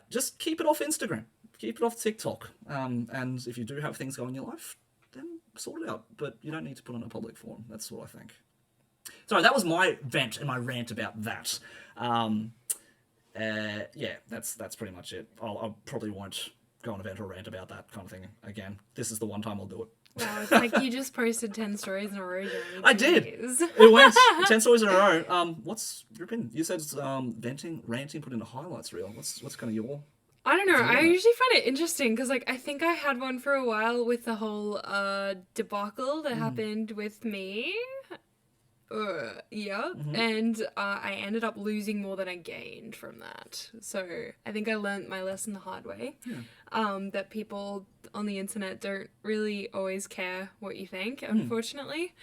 S2: just keep it off Instagram. Keep it off TikTok. And if you do have things going in your life, then sort it out. But you don't need to put on a public forum. That's what I think. Sorry, that was my vent and my rant about that. Yeah, that's pretty much it. I probably won't go on a vent or rant about that kind of thing again. This is the one time I'll do it.
S1: Wow, it's like you just posted 10 stories in a row.
S2: I did. It went 10 stories in a row. What's your opinion? You said venting, ranting, put in a highlights reel. What's kind of your...
S1: I don't know. I usually find it interesting because, like, I think I had one for a while with the whole debacle that happened with me. Yeah, and I ended up losing more than I gained from that. So I think I learned my lesson the hard way. That people on the internet don't really always care what you think, unfortunately.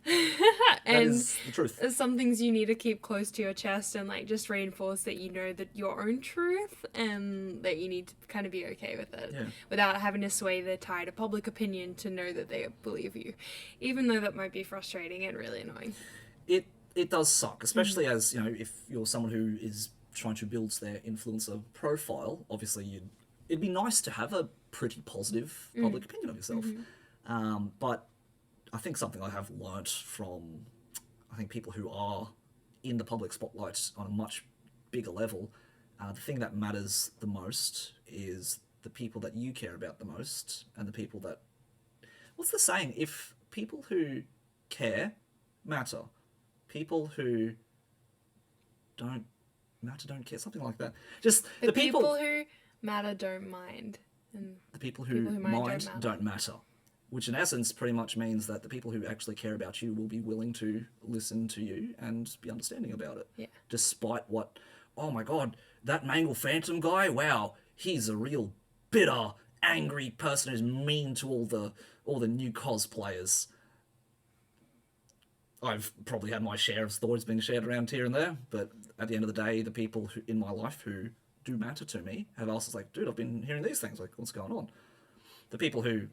S2: And that is the truth.
S1: There's some things you need to keep close to your chest and, like, just reinforce that you know that your own truth and that you need to kind of be okay with it without having to sway the tide of public opinion to know that they believe you, even though that might be frustrating and really annoying.
S2: It does suck, especially as, you know, if you're someone who is trying to build their influencer profile, obviously it'd be nice to have a pretty positive public opinion of yourself. But I think something I have learnt from, I think, people who are in the public spotlight on a much bigger level, the thing that matters the most is the people that you care about the most, and the people that... What's the saying? If people who care matter, people who don't matter don't care, something like that. Just
S1: the people who matter don't mind. And
S2: the people who mind don't matter. which in essence pretty much means that the people who actually care about you will be willing to listen to you and be understanding about it.
S1: Yeah.
S2: Despite what, oh my god, that Mangle Phantom guy, wow, he's a real bitter, angry person who's mean to all the new cosplayers. I've probably had my share of stories being shared around here and there, but at the end of the day, the people in my life who do matter to me have asked us like, dude, I've been hearing these things, like, what's going on? The people who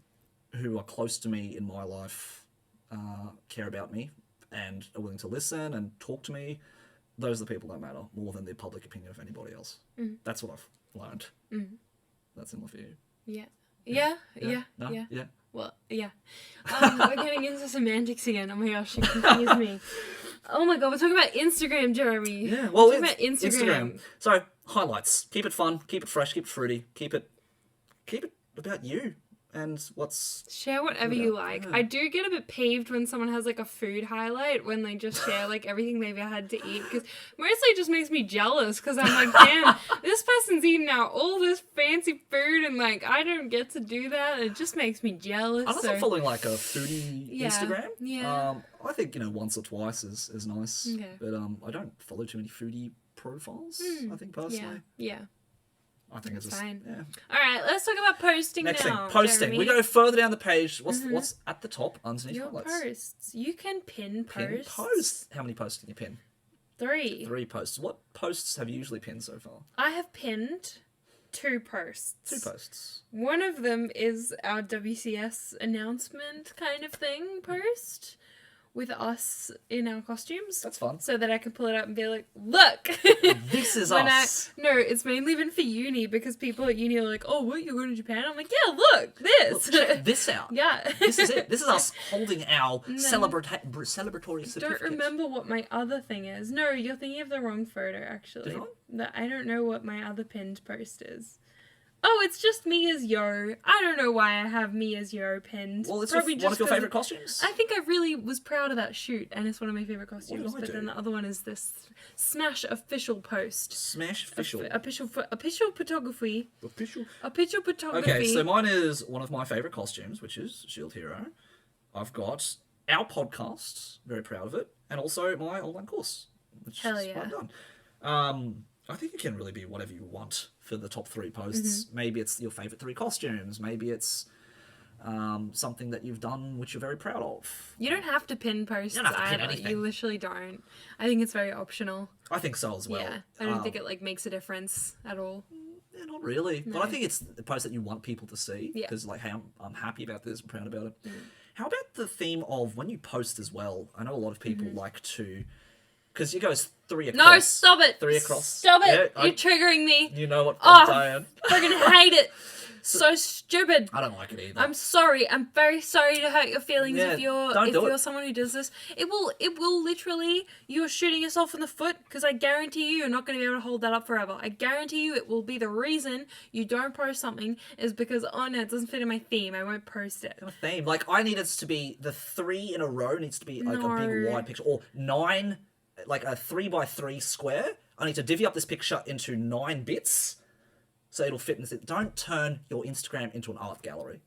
S2: are close to me in my life care about me and are willing to listen and talk to me. Those are the people that matter more than the public opinion of anybody else. That's what I've learned. That's similar for you.
S1: Yeah.
S2: No?
S1: Yeah.
S2: Yeah.
S1: Well, yeah. We're getting into semantics again. Oh my gosh, you confuse me. Oh my god, we're talking about Instagram, Jeremy.
S2: Yeah, well,
S1: we're talking about Instagram.
S2: So, highlights. Keep it fun, keep it fresh, keep it fruity, keep it about you and what's...
S1: Share whatever you like.
S2: Yeah.
S1: I do get a bit peeved when someone has like a food highlight when they just share like everything they've had to eat, because mostly it just makes me jealous because I'm like, damn, this person's eating out all this fancy food and like I don't get to do that. It just makes me jealous.
S2: Unless I'm following like a foodie Instagram.
S1: Yeah.
S2: I think, once or twice is nice.
S1: Okay.
S2: But I don't follow too many foodie profiles, I think, personally.
S1: Yeah.
S2: I think it's just...
S1: fine.
S2: Yeah.
S1: Alright, let's talk about posting
S2: Next
S1: now.
S2: thing, posting.
S1: Jeremy.
S2: We go further down the page. What's at the top underneath
S1: Your
S2: highlights?
S1: posts. You can pin posts.
S2: Pin posts. How many posts can you pin?
S1: 3.
S2: 3 posts. What posts have you usually pinned so far?
S1: I have pinned 2 posts.
S2: 2 posts.
S1: One of them is our WCS announcement kind of thing post with us in our costumes.
S2: That's fun.
S1: So that I can pull it up and be like, look!
S2: This is us.
S1: No, it's mainly been for uni because people at uni are like, oh, what, you're going to Japan? I'm like, yeah, look, this!
S2: Look, check this out.
S1: Yeah.
S2: This is it. This is us holding our celebratory certificate.
S1: Don't remember what my other thing is. No, you're thinking of the wrong photo, actually. I don't know what my other pinned post is. Oh, it's just me as Yo. I don't know why I have me as Yo pinned.
S2: Well, it's
S1: probably
S2: one of your favourite costumes?
S1: I think I really was proud of that shoot, and it's one of my favourite costumes.
S2: What did I do?
S1: Then the other one is this Smash official post.
S2: Smash official.
S1: Official photography.
S2: Official.
S1: Official photography.
S2: Okay, so mine is one of my favourite costumes, which is Shield Hero. I've got our podcast, very proud of it, and also my online course, which
S1: Hell
S2: is
S1: yeah.
S2: well done. I think it can really be whatever you want for the top 3 posts. Maybe it's your favourite 3 costumes. Maybe it's something that you've done which you're very proud of.
S1: You don't have to pin posts
S2: You don't have to pin
S1: either.
S2: anything.
S1: You literally don't. I think it's very optional.
S2: I think so as well.
S1: Yeah, I don't think it like makes a difference at all.
S2: Yeah, not really. But I think it's the post that you want people to see.
S1: Yeah.
S2: Because, like, hey, I'm happy about this, I'm proud about it. How about the theme of when you post as well? I know a lot of people like to... Because it goes 3 across.
S1: No, stop it!
S2: 3 across.
S1: Stop it!
S2: Yeah,
S1: You're triggering me.
S2: You know what
S1: Oh,
S2: I'm saying.
S1: Friggin' hate it. So stupid.
S2: I don't like it either.
S1: I'm sorry. I'm very sorry to hurt your feelings
S2: Yeah,
S1: if you're
S2: don't do it.
S1: someone who does this. It will literally, you're shooting yourself in the foot, because I guarantee you're not going to be able to hold that up forever. I guarantee you it will be the reason you don't post something is because, oh no, it doesn't fit in my theme. I won't post it.
S2: A theme. Like, I need it to be the 3 in a row needs to be like a big wide picture. Or 9, like a 3x3 square. I need to divvy up this picture into 9 bits. So it'll fit in this. Don't turn your Instagram into an art gallery.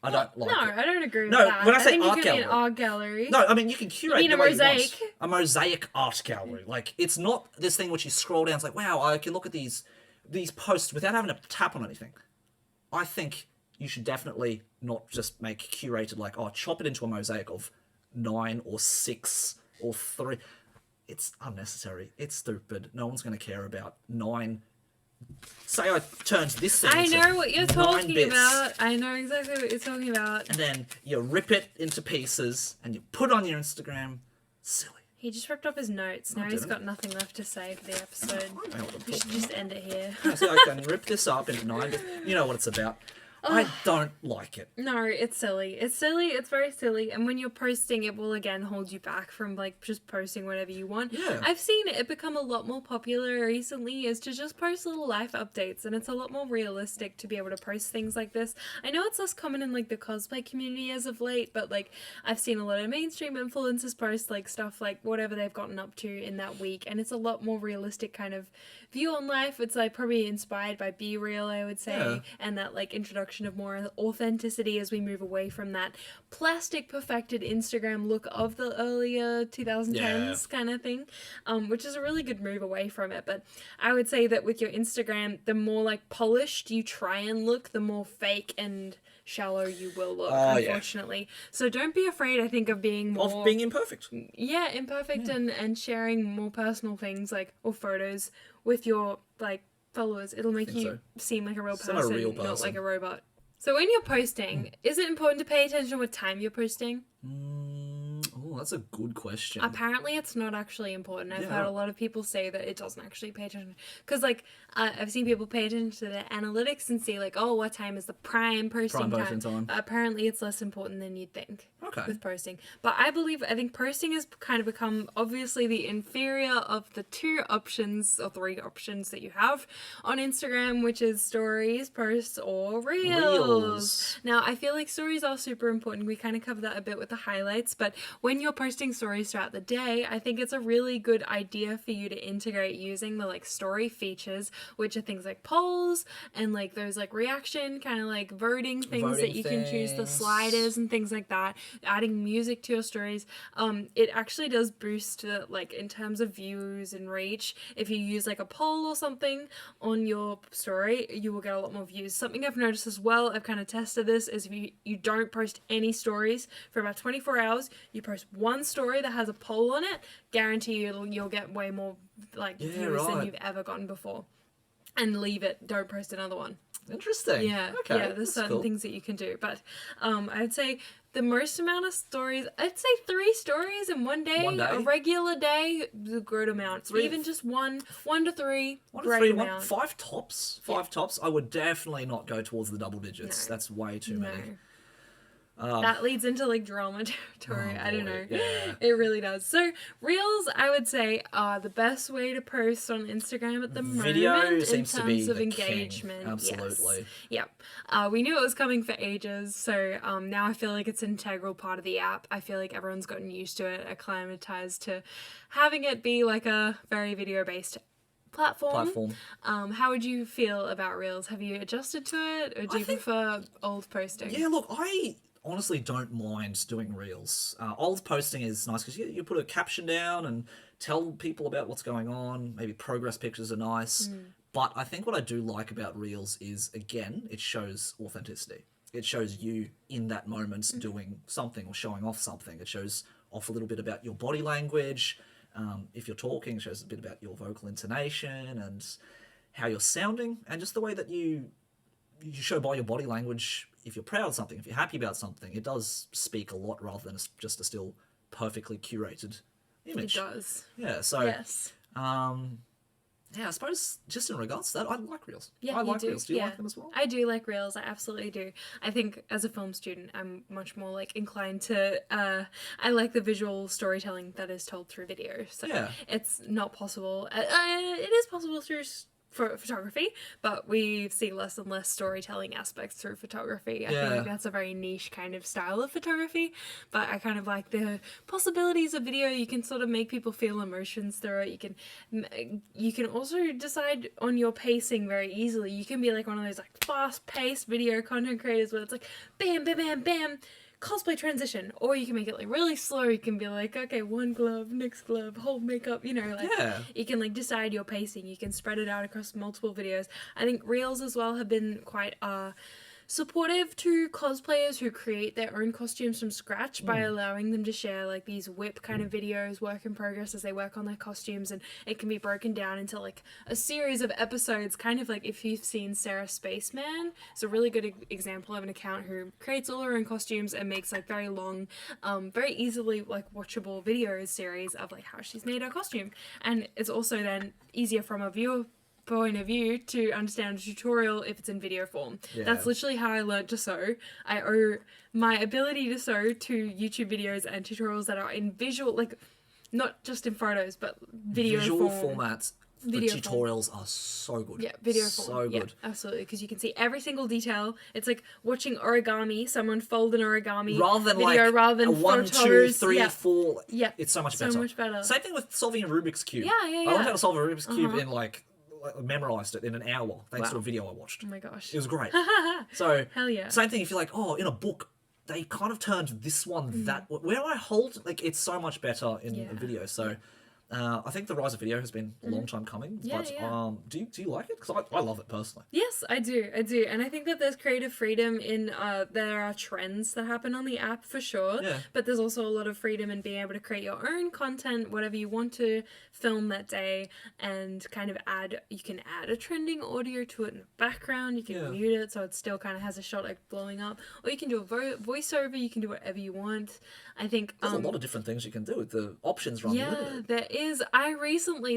S2: I don't like it.
S1: I don't agree with
S2: No,
S1: that.
S2: when I say
S1: think
S2: art
S1: you can be
S2: gallery-
S1: an art gallery.
S2: No, I mean, you can curate
S1: mean
S2: the
S1: a
S2: way you want.
S1: mosaic?
S2: A mosaic art gallery. Like, it's not this thing which you scroll down, it's like, wow, I can look at these posts without having to tap on anything. I think you should definitely not just make curated, like, oh, chop it into a mosaic of 9 or 6 or 3. It's unnecessary. It's stupid. No one's going to care about 9. Say I turned this thing
S1: I
S2: into
S1: know what you're
S2: 9
S1: talking
S2: bits,
S1: about. I know exactly what you're talking about.
S2: and then you rip it into pieces and you put it on your Instagram. Silly.
S1: He just ripped off his notes. Now he's got nothing left to say for the episode. We should just end it here.
S2: So I can rip this up into 9 bits. You know what it's about. I don't like it.
S1: No, it's silly. It's silly. It's very silly. And when you're posting, it will again hold you back from like just posting whatever you want.
S2: Yeah.
S1: I've seen it become a lot more popular recently is to just post little life updates, and it's a lot more realistic to be able to post things like this. I know it's less common in like the cosplay community as of late, but like I've seen a lot of mainstream influencers post like stuff like whatever they've gotten up to in that week, and it's a lot more realistic kind of view on life. It's like probably inspired by Be Real, I would say,
S2: Yeah.
S1: and that like introduction direction of more authenticity as we move away from that plastic perfected Instagram look of the earlier 2010s kind of thing, which is a really good move away from it. But I would say that with your Instagram, the more like polished you try and look, the more fake and shallow you will look, unfortunately. So don't be afraid, I think, of being more...
S2: Of being imperfect.
S1: Yeah, imperfect and sharing more personal things, like, or photos with your, like, followers. It'll make you seem like a real person, not like a robot. So when you're posting, is it important to pay attention to what time you're posting?
S2: Oh, that's a good question.
S1: Apparently it's not actually important. I've heard a lot of people say that it doesn't actually pay attention. Because, like, I've seen people pay attention to the analytics and see, like, oh, what time is the prime posting time? Apparently it's less important than you'd think with posting. But I think posting has kind of become, obviously, the inferior of the two options, or three options that you have on Instagram, which is stories, posts, or reels. Now, I feel like stories are super important. We kind of covered that a bit with the highlights, but when you're posting stories throughout the day, I think it's a really good idea for you to integrate using the like story features, which are things like polls and like those like reaction kind of like voting things that you can choose, the sliders and things like that, adding music to your stories. It actually does boost like in terms of views and reach. If you use like a poll or something on your story, you will get a lot more views. Something I've noticed as well, I've kind of tested this, is if you don't post any stories for about 24 hours, you post one story that has a poll on it, guarantee you'll get way more like views than you've ever gotten before. And leave it, don't post another one.
S2: Interesting.
S1: Yeah,
S2: okay.
S1: Yeah, there's certain things that you can do. But I'd say the most amount of stories, I'd say 3 stories in one day. A regular day, the good amount. Even just 1 to 3, great amount.
S2: 5 tops. 5 tops. I would definitely not go towards the double digits. No. That's way too many.
S1: That leads into like drama territory. I don't know. Yeah. It really does. So reels, I would say, are the best way to post on Instagram at the moment
S2: seems
S1: in
S2: to be
S1: terms of
S2: the
S1: engagement.
S2: King. Absolutely.
S1: Yes. Yep. We knew it was coming for ages, so now I feel like it's an integral part of the app. I feel like everyone's gotten used to it, acclimatized to having it be like a very video-based platform. How would you feel about reels? Have you adjusted to it, or do you prefer old posting?
S2: Yeah, look, I honestly don't mind doing reels. Old posting is nice because you put a caption down and tell people about what's going on. Maybe progress pictures are nice. But I think what I do like about reels is, again, it shows authenticity. It shows you in that moment doing something or showing off something. It shows off a little bit about your body language. If you're talking, it shows a bit about your vocal intonation and how you're sounding, and just the way that you show by your body language if you're proud of something, if you're happy about something. It does speak a lot rather than just a still perfectly curated image.
S1: It does.
S2: Yeah, so...
S1: Yes.
S2: Yeah, I suppose just in regards to that, I like reels.
S1: Yeah,
S2: I like reels. Do you like them as well?
S1: I do like reels. I absolutely do. I think as a film student, I'm much more like inclined to. I like the visual storytelling that is told through video. So it's not possible. It is possible through photography, but we see less and less storytelling aspects through photography. I feel like that's a very niche kind of style of photography, but I kind of like the possibilities of video. You can sort of make people feel emotions through it. You can also decide on your pacing very easily. You can be like one of those like fast-paced video content creators where it's like bam, bam, bam, bam, cosplay transition, or you can make it like really slow. You can be like, okay, one glove, next glove, whole makeup, you can like decide your pacing. You can spread it out across multiple videos. I think reels as well have been quite supportive to cosplayers who create their own costumes from scratch by allowing them to share like these whip kind of videos, work in progress as they work on their costumes, and it can be broken down into like a series of episodes, kind of like if you've seen Sarah Spaceman. It's a really good example of an account who creates all her own costumes and makes like very long, very easily like watchable videos series of like how she's made her costume. And it's also then easier from a viewer point of view to understand a tutorial if it's in video form. That's literally how I learned to sew. I owe my ability to sew to YouTube videos and tutorials that are in visual, like not just in photos, but visual
S2: formats. The tutorials are so good.
S1: Yeah, video
S2: so
S1: form.
S2: good.
S1: Yeah, absolutely, because you can see every single detail. It's like watching origami, someone fold an origami
S2: rather than
S1: video,
S2: like
S1: rather than
S2: a 1, 2, 3, 4.
S1: Yeah,
S2: it's so much better.
S1: So much better.
S2: Same thing with solving a Rubik's Cube.
S1: Yeah.
S2: I learned how to solve a Rubik's Cube in like memorized it in an hour thanks
S1: Wow.
S2: to a video I watched.
S1: Oh my gosh.
S2: It was great. So
S1: Hell yeah.
S2: same thing if you're like, oh, in a book they kind of turned this one that where I hold, like, it's so much better in a video. So I think the rise of video has been a long time coming.
S1: Yeah,
S2: but
S1: yeah.
S2: do you like it? Because I love it personally.
S1: Yes, I do. And I think that there's creative freedom in, there are trends that happen on the app for sure.
S2: Yeah.
S1: But there's also a lot of freedom in being able to create your own content, whatever you want to film that day, and kind of you can add a trending audio to it in the background. You can mute it so it still kind of has a shot like blowing up. Or you can do a voiceover, you can do whatever you want. I think
S2: There's a lot of different things you can do. The options run limited.
S1: there is.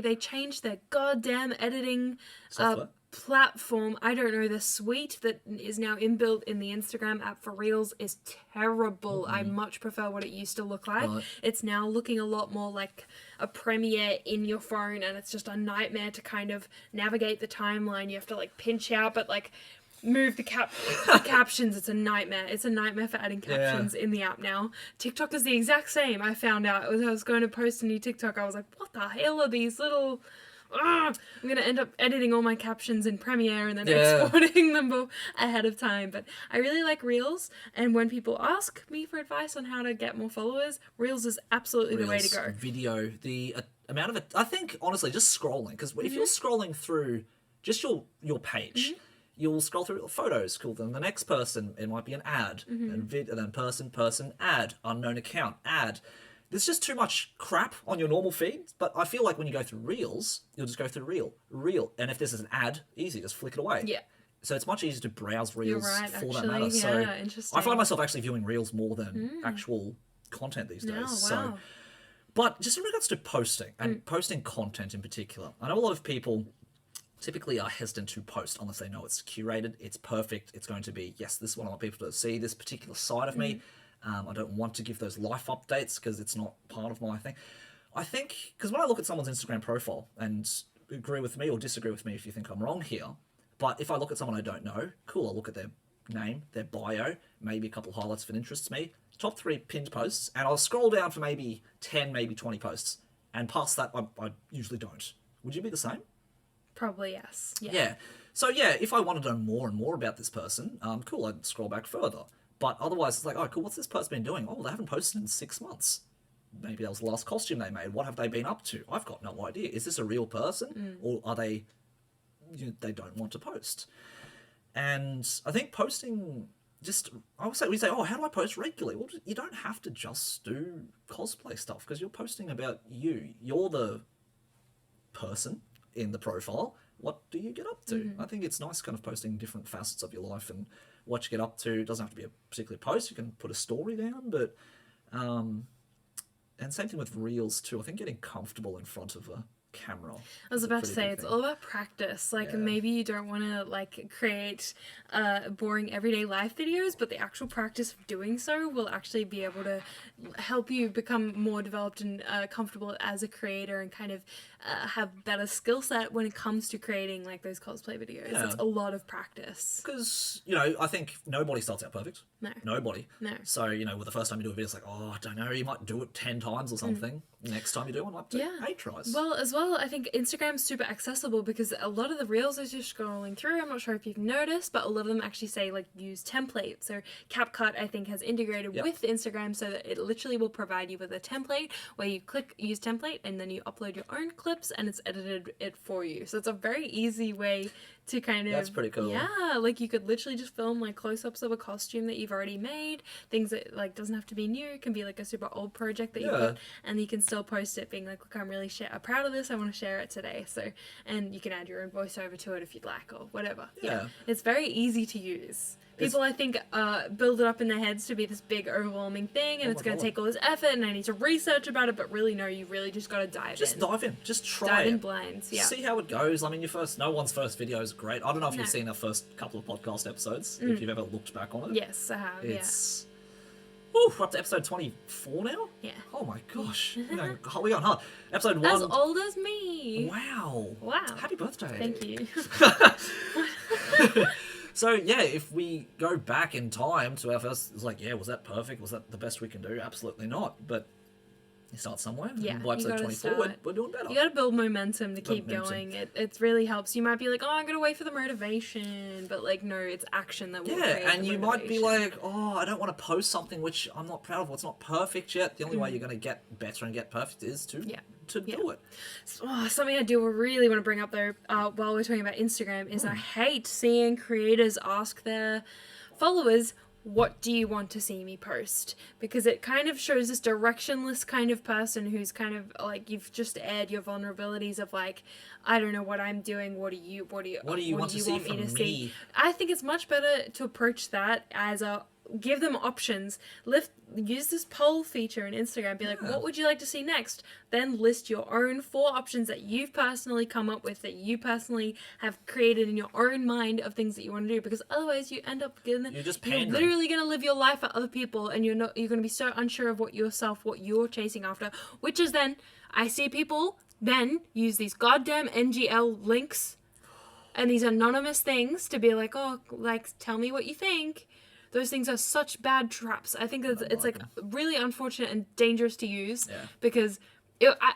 S1: They changed their goddamn editing
S2: Software.
S1: platform. I don't know, the suite that is now inbuilt in the Instagram app for Reels is terrible. I much prefer what it used to look like.
S2: Right.
S1: It's now looking a lot more like a Premiere in your phone, and it's just a nightmare to kind of navigate the timeline. You have to like pinch out, but like move the captions. It's a nightmare. It's a nightmare for adding captions in the app now. TikTok is the exact same. I found out as I was going to post a new TikTok. I was like, what the hell are these little... I'm going to end up editing all my captions in Premiere and then exporting them ahead of time. But I really like Reels. And when people ask me for advice on how to get more followers, Reels is absolutely the way to go.
S2: Video, the amount of it... I think, honestly, just scrolling. Because if you're scrolling through just your page... You'll scroll through photos, cool. Then the next person, it might be an ad, and then person, ad, unknown account, ad. There's just too much crap on your normal feed. But I feel like when you go through Reels, you'll just go through Reel, and if this is an ad, easy, just flick it away.
S1: Yeah.
S2: So it's much easier to browse Reels for that matter.
S1: Yeah,
S2: So
S1: interesting.
S2: I find myself actually viewing Reels more than actual content these days.
S1: Oh, wow.
S2: So, but just in regards to posting and posting content in particular, I know a lot of people typically are hesitant to post unless they know it's curated, it's perfect, it's going to be, yes, this is what I want people to see, this particular side of me. I don't want to give those life updates because it's not part of my thing. I think, because when I look at someone's Instagram profile, and agree with me or disagree with me if you think I'm wrong here, but if I look at someone I don't know, cool, I'll look at their name, their bio, maybe a couple of highlights if it interests me, top 3 pinned posts, and I'll scroll down for maybe 10, maybe 20 posts, and past that, I usually don't. Would you be the same?
S1: Probably yes.
S2: Yeah. So yeah, if I wanted to know more and more about this person, cool, I'd scroll back further. But otherwise, it's like, oh, cool, what's this person been doing? Oh, they haven't posted in 6 months. Maybe that was the last costume they made. What have they been up to? I've got no idea. Is this a real person? Or are they, they don't want to post? And I think posting we say, oh, how do I post regularly? Well, you don't have to just do cosplay stuff because you're posting about you. You're the person in the profile. What do you get up to? I think it's nice kind of posting different facets of your life and what you get up to. It doesn't have to be a particular post. You can put a story down, but and same thing with Reels too. I think getting comfortable in front of a camera.
S1: I was about to say, it's all about practice. Like, maybe you don't want to, like, create boring everyday life videos, but the actual practice of doing so will actually be able to help you become more developed and comfortable as a creator and kind of have better skill set when it comes to creating, like, those cosplay videos.
S2: Yeah.
S1: It's a lot of practice.
S2: Because, I think nobody starts out perfect.
S1: No.
S2: Nobody.
S1: No.
S2: So, with the first time you do a video, it's like, oh, I don't know, you might do it 10 times or something. Next time you do one, up to 8 tries.
S1: Well, as well, I think Instagram's super accessible because a lot of the reels as you're scrolling through, I'm not sure if you've noticed, but a lot of them actually say, like, use template. So CapCut, I think, has integrated with Instagram so that it literally will provide you with a template where you click use template and then you upload your own clips and it's edited it for you. So it's a very easy way to kind of...
S2: That's pretty cool.
S1: Yeah, like, you could literally just film, like, close-ups of a costume that you've already made, things that, like, doesn't have to be new. It can be, like, a super old project that you've got, and you can still post it being like, look, I'm really proud of this, I want to share it today. So, and you can add your own voiceover to it if you'd like, or whatever. Yeah. It's very easy to use. People, I think, build it up in their heads to be this big, overwhelming thing, and it's going to take all this effort, and I need to research about it, but really, no, you really just got to dive in.
S2: Just dive in. Just try
S1: dive
S2: it.
S1: in blind,
S2: See how it goes. I mean, no one's first video is great. I don't know if you've seen our first couple of podcast episodes, if you've ever looked back on it.
S1: Yes, I have,
S2: It's... Ooh, we're up to episode 24 now?
S1: Yeah.
S2: Oh my gosh. We're going hard. Episode 1.
S1: As old as me.
S2: Wow. Happy birthday.
S1: Thank you.
S2: So, yeah, if we go back in time to our first... It's like, was that perfect? Was that the best we can do? Absolutely not. But You start somewhere.
S1: Yeah,
S2: By episode
S1: you gotta
S2: 24,
S1: start.
S2: we're doing better.
S1: You gotta build momentum to keep
S2: Momentum.
S1: going. It really helps. You might be like, oh, I'm gonna wait for the motivation, but like, no, it's action that will create
S2: and
S1: the
S2: you might be
S1: motivation.
S2: like, oh, I don't want to post something which I'm not proud of. It's not perfect yet. The only way you're going to get better and get perfect is to do it.
S1: Something I do really want to bring up though, while we're talking about Instagram, is I hate seeing creators ask their followers, what do you want to see me post? Because it kind of shows this directionless kind of person who's kind of like, you've just aired your vulnerabilities of like, I don't know what I'm doing. What do you want
S2: to see from me?
S1: I think it's much better to approach that as a, give them options. Use this poll feature in Instagram. Be like, what would you like to see next? Then list your own 4 options that you've personally come up with, that you personally have created in your own mind of things that you want to do. Because otherwise, you end up getting.
S2: You're just
S1: You're
S2: pandering.
S1: literally going to live your life for other people, and you're going to be so unsure of what you're chasing after. Which is then, I see people then use these goddamn NGL links and these anonymous things to be like, oh, like, tell me what you think. Those things are such bad traps. I think it's like really unfortunate and dangerous to use because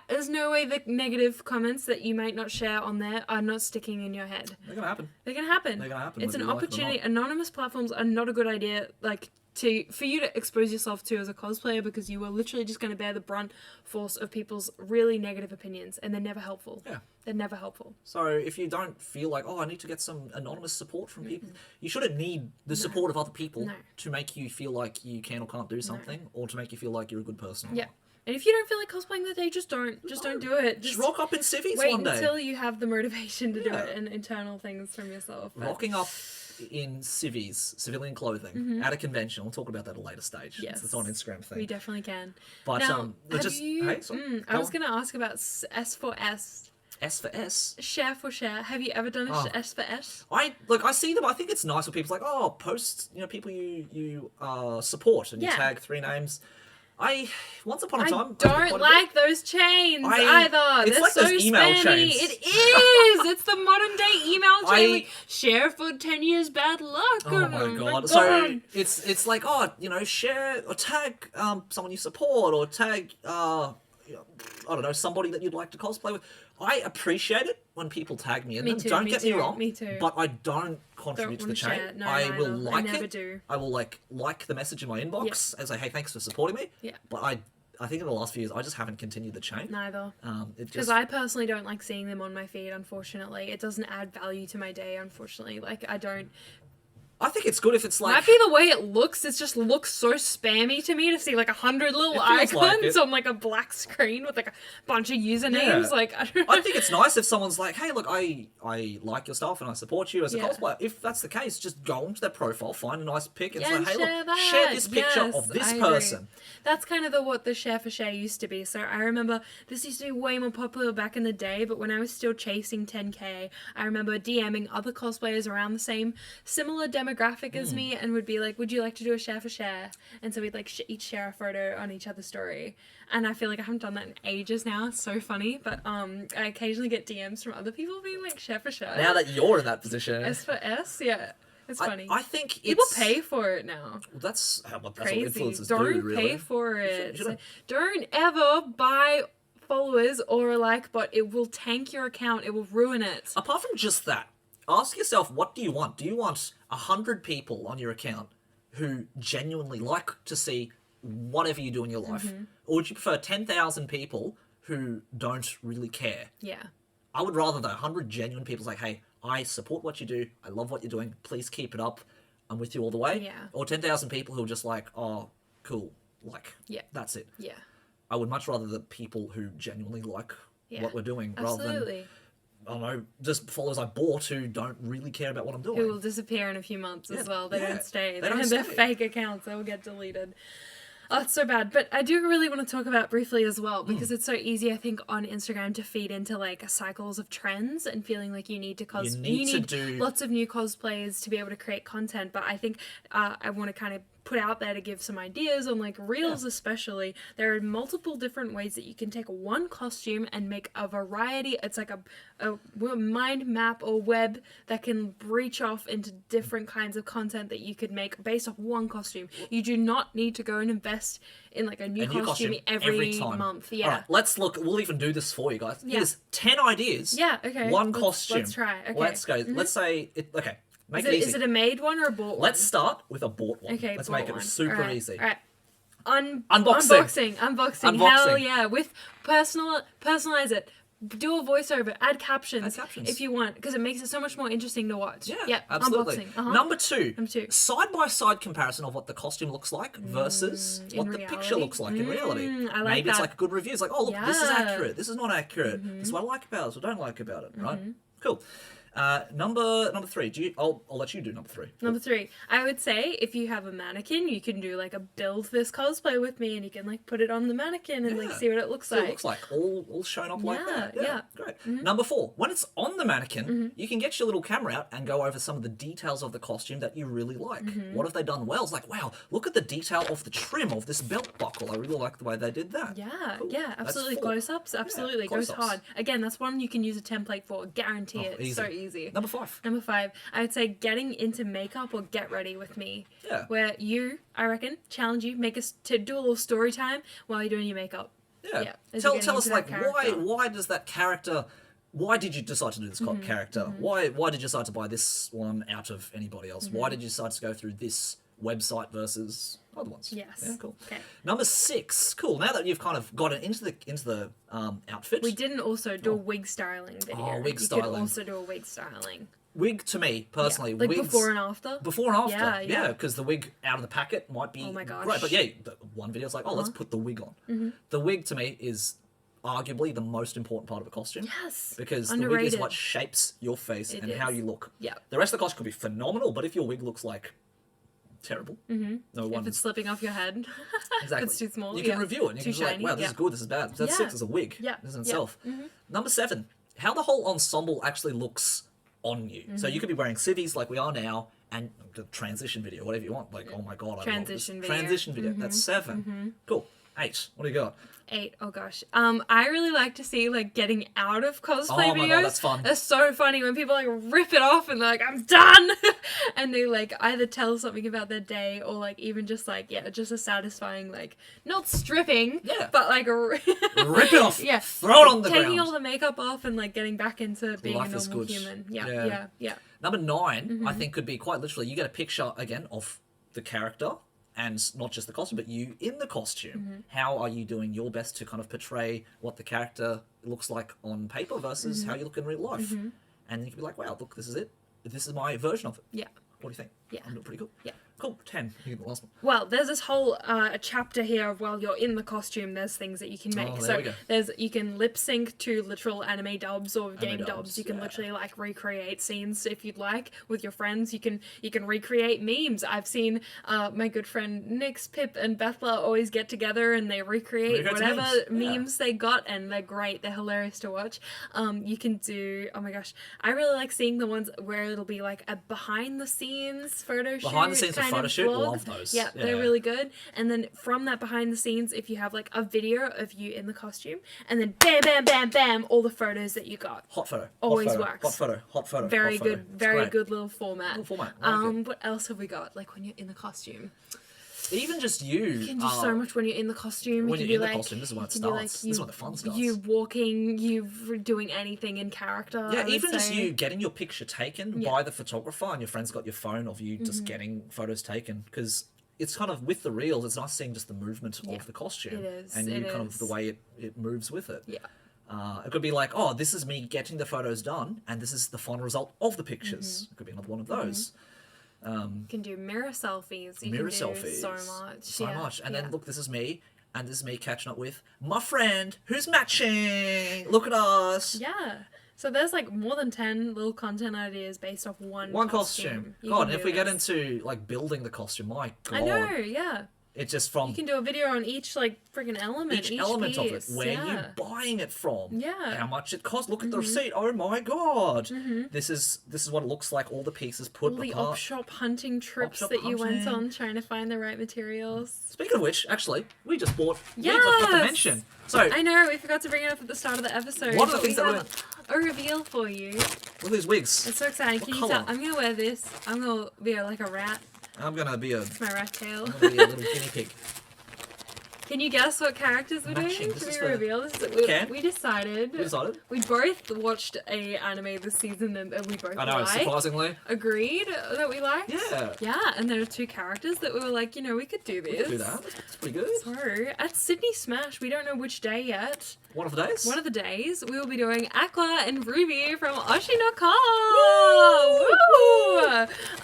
S1: there's no way the negative comments that you might not share on there are not sticking in your head.
S2: They're going to happen.
S1: They're going to happen.
S2: They're going to happen.
S1: It's an
S2: whether you like it or
S1: opportunity.
S2: not.
S1: Anonymous platforms are not a good idea, like, for you to expose yourself to as a cosplayer, because you are literally just going to bear the brunt force of people's really negative opinions, and they're never helpful.
S2: Yeah.
S1: They're never helpful.
S2: So if you don't feel like, oh, I need to get some anonymous support from people, you shouldn't need the support of other people to make you feel like you can or can't do something, or to make you feel like you're a good person.
S1: Yeah. And if you don't feel like cosplaying that day, just don't do it.
S2: Just rock up in civvies
S1: wait
S2: one day.
S1: until you have the motivation to do it, and internal things from yourself. But
S2: Rocking up in civvies, civilian clothing, at a convention. We'll talk about that at a later stage.
S1: Yes.
S2: It's on Instagram thing.
S1: we definitely can.
S2: But
S1: Now, have
S2: just
S1: you?
S2: hey, sorry,
S1: I was going to ask about S for S.
S2: S for S.
S1: Share for share. Have you ever done S for S?
S2: I see them. I think it's nice when people's like, oh, post, people you support, and you tag 3 names. Once upon a time,
S1: I don't like those chains either.
S2: It's
S1: They're
S2: like
S1: so
S2: those email
S1: spammy.
S2: chains.
S1: It is. It's the modern day email chain. Like, share for 10 years bad luck.
S2: Oh my god! So it's like, oh, share or tag someone you support, or tag I don't know, somebody that you'd like to cosplay with. I appreciate it when people tag me in them. Don't get me wrong.
S1: Me too.
S2: But I don't contribute to the chain.
S1: Share. No,
S2: I will
S1: neither.
S2: like
S1: I never
S2: it.
S1: do.
S2: I will like the message in my inbox and say, hey, thanks for supporting me.
S1: Yeah.
S2: But I think in the last few years I just haven't continued the chain.
S1: Neither.
S2: Because
S1: I personally don't like seeing them on my feed, unfortunately. It doesn't add value to my day, unfortunately. Like, I don't.
S2: I think it's good if it's like...
S1: Might be the way it looks. It just looks so spammy to me to see like 100 little icons on like a black screen with like a bunch of usernames.
S2: Yeah.
S1: Like, I don't know.
S2: I think it's nice if someone's like, hey, look, I like your stuff and I support you as a cosplayer. If that's the case, just go onto their profile, find a nice pic and say, hey, look, share this picture of this person.
S1: That's kind of what the share for share used to be. So I remember this used to be way more popular back in the day, but when I was still chasing 10K, I remember DMing other cosplayers around the same similar demographic as me and would be like, would you like to do a share for share? And so we'd like each share a photo on each other's story. And I feel like I haven't done that in ages now. It's so funny. But I occasionally get DMs from other people being like, share for share.
S2: Now that you're in that position.
S1: S for S? Yeah. It's funny.
S2: I think
S1: people pay for it now.
S2: Well, that's what
S1: crazy.
S2: influencers
S1: Don't
S2: do, really.
S1: pay for it. Don't ever buy followers or a like bot. It will tank your account. It will ruin it.
S2: Apart from just that, ask yourself, what do you want? Do you want 100 people on your account who genuinely like to see whatever you do in your life? Or would you prefer 10,000 people who don't really care?
S1: Yeah.
S2: I would rather the 100 genuine people like, hey, I support what you do. I love what you're doing. Please keep it up. I'm with you all the way.
S1: Yeah.
S2: Or 10,000 people who are just like, oh, cool. Like, that's it.
S1: Yeah.
S2: I would much rather the people who genuinely like what we're doing
S1: Absolutely.
S2: rather than, I don't know, just followers I bought who don't really care about what I'm doing.
S1: Who will disappear in a few months as well. They don't stay.
S2: They don't
S1: They're
S2: stay.
S1: fake accounts. They will get deleted. Oh, it's so bad. But I do really want to talk about briefly as well, because it's so easy, I think, on Instagram to feed into like cycles of trends and feeling like you need to you need
S2: do
S1: lots of new cosplays to be able to create content. But I think I want to kind of put out there to give some ideas on like reels, especially. There are multiple different ways that you can take one costume and make a variety. It's like a mind map or web that can breach off into different kinds of content that you could make based off one costume. You do not need to go and invest in like a new costume every
S2: time.
S1: month. Yeah.
S2: All right, let's look. We'll even do this for you guys.
S1: Yeah.
S2: Here's 10 ideas.
S1: Yeah, okay.
S2: One costume.
S1: Let's try. Okay.
S2: Let's go. Let's say it. Okay. Make
S1: Is
S2: it easy.
S1: it a made one or a bought one?
S2: Let's start with a bought one.
S1: Okay,
S2: Let's
S1: bought
S2: make it
S1: one.
S2: super
S1: All right,
S2: easy.
S1: All right.
S2: Unboxing.
S1: Unboxing. Hell yeah. With personalize it. Do a voiceover. Add captions. If you want, because it makes it so much more interesting to watch.
S2: Yeah, absolutely.
S1: Unboxing. Uh-huh.
S2: Number two.
S1: Number two.
S2: Side-by-side comparison of what the costume looks like versus what the picture looks like in reality.
S1: I like
S2: Maybe it's
S1: that.
S2: like a good review. It's like, oh, look, this is
S1: Yeah.
S2: accurate. This is not accurate. This is what I like about it. This is what I don't like about it. Right? Cool. Number three. I'll let you do number three.
S1: Number three, I would say if you have a mannequin, you can do like a build this cosplay with me, and you can like put it on the mannequin and like see what it looks
S2: So
S1: like.
S2: it looks like all shown up like that.
S1: Yeah.
S2: Great. Number four, when it's on the mannequin, you can get your little camera out and go over some of the details of the costume that you really like. What have they done well? It's like, wow, look at the detail of the trim of this belt buckle. I really like the way they did that.
S1: Yeah,
S2: Cool.
S1: yeah,
S2: That's
S1: absolutely.
S2: four.
S1: Close-ups, absolutely. Goes
S2: close-ups.
S1: hard. Again, that's one you can use a template for. Guarantee it.
S2: Easy.
S1: So easy.
S2: Number five.
S1: Number five, I would say getting into makeup or get ready with me.
S2: Yeah.
S1: Where you, I reckon, challenge you, make us to do a little story time while you're doing your makeup.
S2: Yeah.
S1: as
S2: Tell
S1: you're getting
S2: us
S1: into
S2: like
S1: that character.
S2: why does that character? Why did you decide to do this character? Why did you decide to buy this one out of anybody else? Why did you decide to go through this website versus other ones?
S1: Yes.
S2: Yeah, cool.
S1: Okay.
S2: Number six. Cool. Now that you've kind of gotten into the outfit.
S1: We didn't also do a wig styling video.
S2: Oh, wig
S1: You
S2: styling.
S1: could also do a wig styling.
S2: Wig to me personally,
S1: Like
S2: wigs,
S1: before and after.
S2: Before and after,
S1: Yeah.
S2: because the wig out of the packet might be
S1: Oh my gosh.
S2: great. But yeah, one video's like, oh, let's put the wig on. The wig to me is arguably the most important part of a costume.
S1: Yes.
S2: Because the
S1: Underrated.
S2: wig is what shapes your face and how
S1: is.
S2: you look.
S1: Yeah.
S2: The rest of the costume could be phenomenal, but if your wig looks like terrible, no
S1: If
S2: one
S1: it's slipping off your head.
S2: exactly.
S1: If it's too small.
S2: You can review it and you
S1: Too
S2: can be like,
S1: shiny,
S2: wow, this is good, this is bad. That's
S1: Yeah.
S2: six as a wig.
S1: Yeah.
S2: This in
S1: Yeah.
S2: itself. Number seven, how the whole ensemble actually looks on you. So you could be wearing civvies like we are now, and the transition video, whatever you want. Like, oh my god, I
S1: Transition
S2: love
S1: video.
S2: this. Transition video. That's seven. Cool. 8. What do you got?
S1: 8. Oh gosh. I really like to see like getting out of cosplay
S2: Oh my
S1: videos.
S2: God, that's fun.
S1: It's so funny when people like rip it off and they're like, I'm done, and they like either tell something about their day or like even just like just a satisfying like not stripping, but like
S2: Rip it off.
S1: Yeah.
S2: Throw it on the
S1: taking
S2: ground.
S1: all the makeup off and like getting back into being
S2: Life
S1: a
S2: is
S1: normal
S2: good.
S1: human.
S2: Yeah.
S1: Yeah.
S2: Number 9, I think, could be quite literally. You get a picture again of the character. And not just the costume, but you in the costume. How are you doing your best to kind of portray what the character looks like on paper versus how you look in real life? And you can be like, wow, look, this is it. This is my version of it.
S1: Yeah.
S2: What do you think?
S1: Yeah.
S2: I'm doing pretty cool.
S1: Yeah.
S2: Cool. 10. You get the last one.
S1: Well, there's this whole a chapter here of while you're in the costume, there's things that you can make.
S2: Oh, there
S1: So
S2: we go.
S1: you can lip sync to literal anime dubs or game
S2: dubs,
S1: dubs. You can
S2: yeah.
S1: literally like recreate scenes if you'd like with your friends. You can recreate memes. I've seen my good friend Nix, Pip, and Bethla always get together and they recreate whatever memes they got, and they're great. They're hilarious to watch. You can do, oh my gosh, I really like seeing the ones where it'll be like a behind the scenes photo shoot.
S2: Behind the scenes
S1: kind
S2: photo
S1: of
S2: shoot,
S1: vlog.
S2: love those.
S1: Yeah, they're really good. And then from that behind the scenes, if you have like a video of you in the costume, and then bam, bam, bam, bam, all the photos that you got.
S2: Hot photo.
S1: Always
S2: hot photo,
S1: works.
S2: Hot photo. Hot photo.
S1: Very
S2: hot photo.
S1: good,
S2: It's
S1: very
S2: great.
S1: good little format.
S2: Little format. I like it.
S1: What else have we got? Like when you're in the costume.
S2: Even just you.
S1: You can do so much when you're in the costume.
S2: When
S1: you
S2: you're
S1: can
S2: in
S1: be
S2: the costume, this is when it
S1: you can do,
S2: starts. This is when the fun starts.
S1: You walking, you doing anything in character.
S2: Yeah,
S1: I would
S2: even just
S1: say.
S2: you getting your picture taken by the photographer and your friend's got your phone of you just getting photos taken, because it's kind of with the reels, it's nice seeing just the movement of the costume.
S1: It is,
S2: And
S1: it
S2: you kind of
S1: is.
S2: the way it moves with it.
S1: Yeah.
S2: It could be like, oh, this is me getting the photos done, and this is the final result of the pictures. It could be another one of those.
S1: You can do mirror selfies. You
S2: Mirror
S1: can do
S2: selfies.
S1: so much.
S2: So much. And
S1: yeah.
S2: then, look, this is me, and this is me catching up with my friend who's matching. Look at us.
S1: Yeah. So there's like more than 10 little content ideas based off one
S2: One costume.
S1: You
S2: God,
S1: can
S2: and if
S1: do
S2: we get
S1: this.
S2: into, like, building the costume, my God.
S1: I know, yeah.
S2: It's just from
S1: You can do a video on each like freaking element,
S2: each element of it.
S1: piece.
S2: Where
S1: yeah.
S2: you buying it from?
S1: Yeah.
S2: How much it costs? Look at the receipt. Oh my god! This is what it looks like. All the pieces put
S1: All the
S2: apart.
S1: op-shop hunting trips
S2: Op-shop
S1: that you went
S2: hunting.
S1: on trying to find the right materials.
S2: Speaking of which, actually, we just bought.
S1: Yes!
S2: We forgot to mention. So
S1: I know, we forgot to bring it up at the start of the episode.
S2: One of the
S1: but
S2: things
S1: we
S2: that
S1: have a reveal for you.
S2: look at these wigs.
S1: It's so exciting.
S2: What
S1: Can you
S2: colour?
S1: tell? I'm gonna wear this. I'm gonna be like a rat.
S2: I'm gonna be a
S1: It's my rat tail.
S2: little guinea pig.
S1: Can you guess what characters we're
S2: Matching.
S1: doing?
S2: This
S1: Should
S2: is
S1: we
S2: the-
S1: reveal this?
S2: Okay.
S1: We decided.
S2: We decided.
S1: We both watched a anime this season and we both
S2: I know,
S1: liked.
S2: surprisingly.
S1: Agreed that we liked.
S2: Yeah.
S1: Yeah, and there are two characters that we were like, we could do this.
S2: We can do that. That's pretty good.
S1: So, at Sydney Smash, we don't know which day yet.
S2: One of the days.
S1: One of the days, we will be doing Aqua and Ruby from Oshinoko!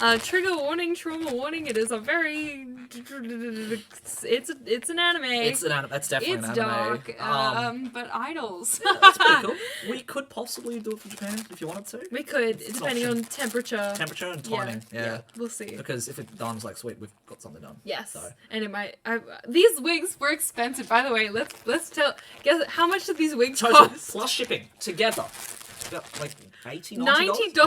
S1: Woo! Trigger warning, trauma warning. It is a very... It's an anime.
S2: It's an anime. That's definitely
S1: It's
S2: an anime.
S1: dark, but idols.
S2: That's pretty cool. We could possibly do it from Japan if you wanted to.
S1: We could,
S2: It's an
S1: depending
S2: option.
S1: on temperature.
S2: Temperature and timing. Yeah.
S1: We'll see.
S2: Because if it's done, it's like, sweet, we've got something done.
S1: Yes,
S2: So.
S1: and it might. These wigs were expensive, by the way. Let's tell. Guess how much did these wigs
S2: Total
S1: cost?
S2: plus shipping together. About like $80,
S1: $90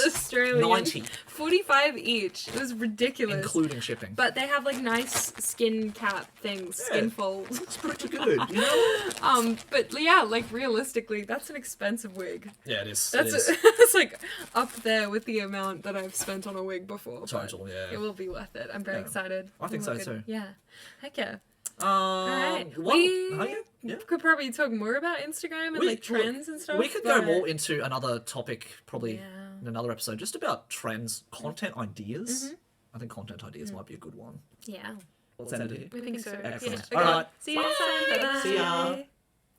S1: Australian.
S2: 90,
S1: 45 each. It was ridiculous.
S2: including shipping.
S1: But they have like nice skin cap things,
S2: Yeah.
S1: skin folds.
S2: It's pretty good, you know?
S1: But yeah, like realistically, that's an expensive wig.
S2: Yeah, it is.
S1: That's
S2: it is.
S1: it's like up there with the amount that I've spent on a wig before. but
S2: Total, yeah.
S1: It will be worth it. I'm very
S2: Yeah.
S1: excited.
S2: I think
S1: It
S2: so
S1: will be good.
S2: too.
S1: Yeah. Heck yeah.
S2: What?
S1: We
S2: Oh, yeah.
S1: could probably talk more about Instagram and like trends and stuff.
S2: We could go
S1: but-
S2: more into another topic, probably
S1: Yeah.
S2: in another episode, just about trends, content ideas. I think content ideas might be a good one.
S1: Yeah.
S2: What's that idea?
S1: We think so.
S2: Excellent.
S1: Yeah.
S2: All
S1: Okay.
S2: right.
S1: See you next time. Bye.
S2: See ya.